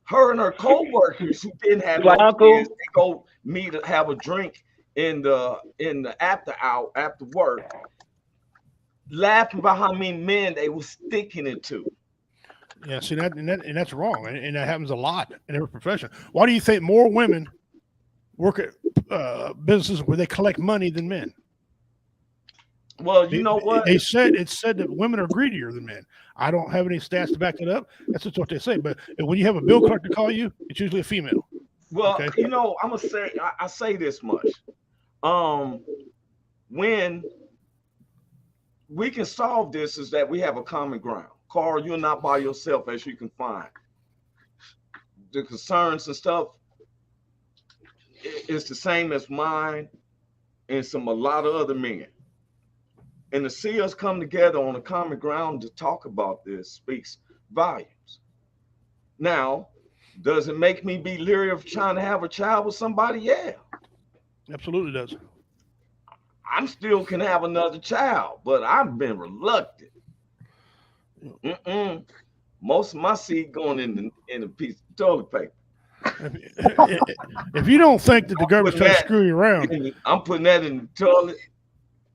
her and her co-workers who didn't have no kids, they go meet to have a drink in the after work, laughing about how many men they were sticking it to. Yeah, see and that's wrong, and that happens a lot in every profession. Why do you think more women work at businesses where they collect money than men? Well, you know what? It's said that women are greedier than men. I don't have any stats to back it up. That's just what they say. But when you have a bill collector call you, it's usually a female. Well, okay? You know, I'm gonna say I say this much. When we can solve this is that we have a common ground. Carl, you're not by yourself as you can find. The concerns and stuff is the same as mine and a lot of other men. And to see us come together on a common ground to talk about this speaks volumes. Now, does it make me be leery of trying to have a child with somebody? Yeah. Absolutely does. I'm still can have another child, but I've been reluctant. Most of my seed going in a piece of toilet paper. If you don't think that the government's trying to screw you around, I'm putting that in the toilet.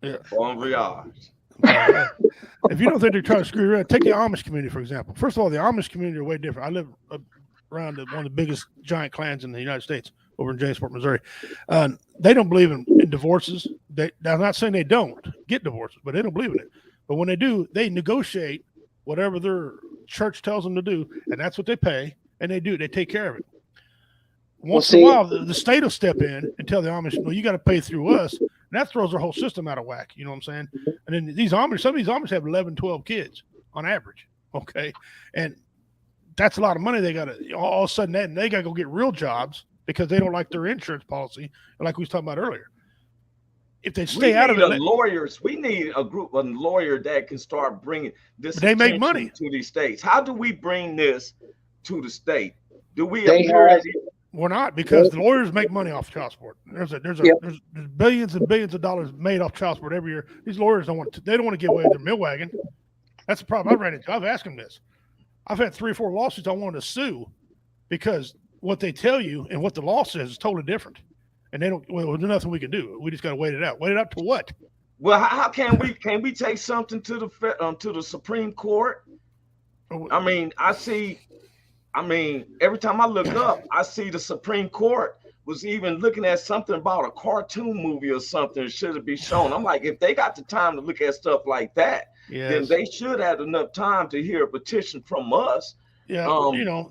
Yeah. On Riage. If you don't think they're trying to screw you around, take the Amish community, for example. First of all, the Amish community are way different. I live around one of the biggest giant clans in the United States over in Jamesport, Missouri. They don't believe in divorces. I'm not saying they don't get divorces, but they don't believe in it. But when they do, they negotiate whatever their church tells them to do, and that's what they pay, and they do. They take care of it. Once in a while, the state will step in and tell the Amish, no, you got to pay through us. And that throws their whole system out of whack. You know what I'm saying? And then some of these Amish have 11, 12 kids on average. Okay. And that's a lot of money they got to, all of a sudden, they got to go get real jobs because they don't like their insurance policy, like we was talking about earlier. If they stay out of it, lawyers, we need a group of lawyers that can start bringing this. They make money to these states. How do we bring this to the state? Do we? We're not, because the lawyers make money off child support. There's billions and billions of dollars made off child support every year. These lawyers don't want to give away their mill wagon. That's the problem I've ran into. I've asked them this. I've had 3 or 4 lawsuits I wanted to sue because what they tell you and what the law says is totally different. And they don't. Well, there's nothing we can do. We just got to wait it out. Wait it out to what? Well, how can we take something to the Supreme Court? I mean, every time I look up, I see the Supreme Court was even looking at something about a cartoon movie or something. Should it be shown? I'm like, if they got the time to look at stuff like that, then they should have enough time to hear a petition from us. Yeah,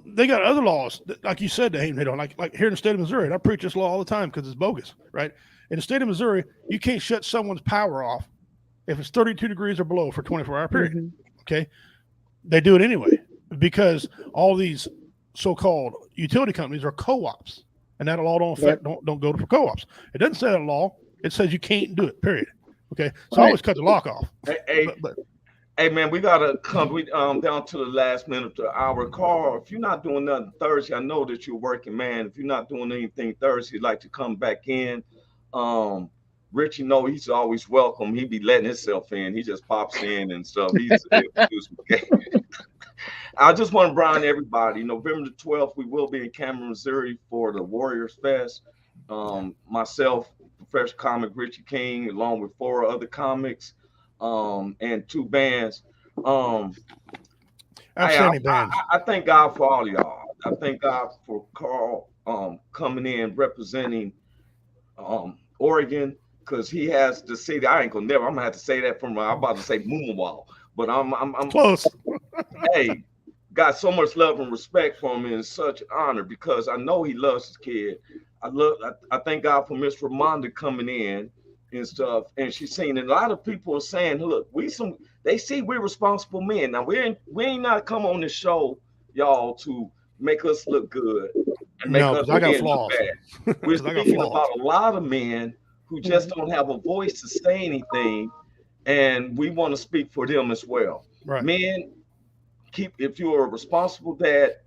they got other laws, like you said, they don't like here in the state of Missouri. And I preach this law all the time because it's bogus, right? In the state of Missouri, you can't shut someone's power off if it's 32 degrees or below for a 24-hour period. Mm-hmm. Okay, they do it anyway because all these so-called utility companies are co-ops, and that law don't go for co-ops. It doesn't say that law; it says you can't do it. Period. Okay, so I always cut the lock off. Hey man, we gotta come down to the last minute of the hour. Carl, if you're not doing nothing Thursday, I know that you're working, man. If you're not doing anything Thursday, you'd like to come back in. Richie, he's always welcome. He be letting himself in. He just pops in and stuff. I just want to remind everybody, November the 12th, we will be in Cameron, Missouri for the Warriors Fest. Myself, Professional Comic Richie King, along with 4 other comics, and 2 bands. Outstanding bands. I thank God for all y'all. I thank God for Carl coming in representing Oregon, because he has the city. I'm gonna have to say that from I'm about to say Moonwall, but I'm close. Hey, got so much love and respect for him, and it's such an honor because I know he loves his kid. I thank God for Miss Ramonda coming in and stuff, and she's saying, and a lot of people are saying, look, they see we're responsible men. Now we ain't not come on this show, y'all, to make us look good and make us I got look flaws. bad. We're speaking about a lot of men who just don't have a voice to say anything, and we want to speak for them as well. Right. Men, if you're a responsible dad,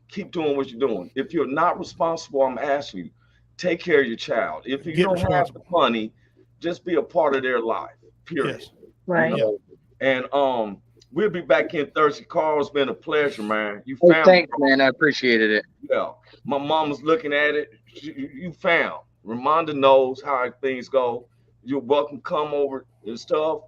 keep doing what you're doing. If you're not responsible, I'm asking you, take care of your child. If you don't have the money, just be a part of their life. Period. Yes. Right. And we'll be back in Thursday. Carl, it's been a pleasure, man. Thanks, man. I appreciated it. Yeah. My mom was looking at it. You found. Ramonda knows how things go. You're welcome. Come over and stuff.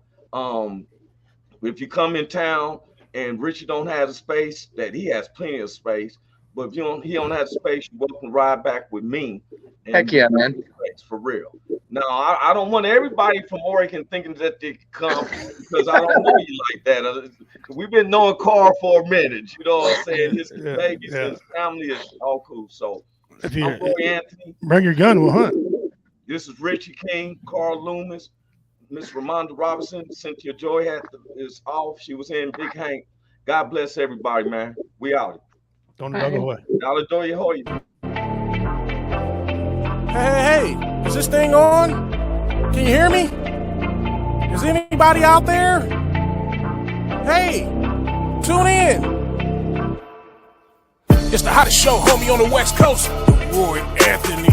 If you come in town and Richie don't have the space, that he has plenty of space. But if he don't have the space, you're welcome to ride back with me. Heck yeah, man. For real. Now, I don't want everybody from Oregon thinking that they come because I don't know you like that. We've been knowing Carl for a minute. You know what I'm saying? His babies and his family is all cool. So I'm Roy Anthony. Bring your gun, we'll hunt. This is Richie King, Carl Loomis, Miss Ramonda Robinson, Cynthia Joy is off. She was in Big Hank. God bless everybody, man. We out. Don't go away. Y'all adore your hoy. Hey, is this thing on? Can you hear me? Is anybody out there? Hey, tune in. It's the hottest show, homie, on the West Coast. Roy Anthony.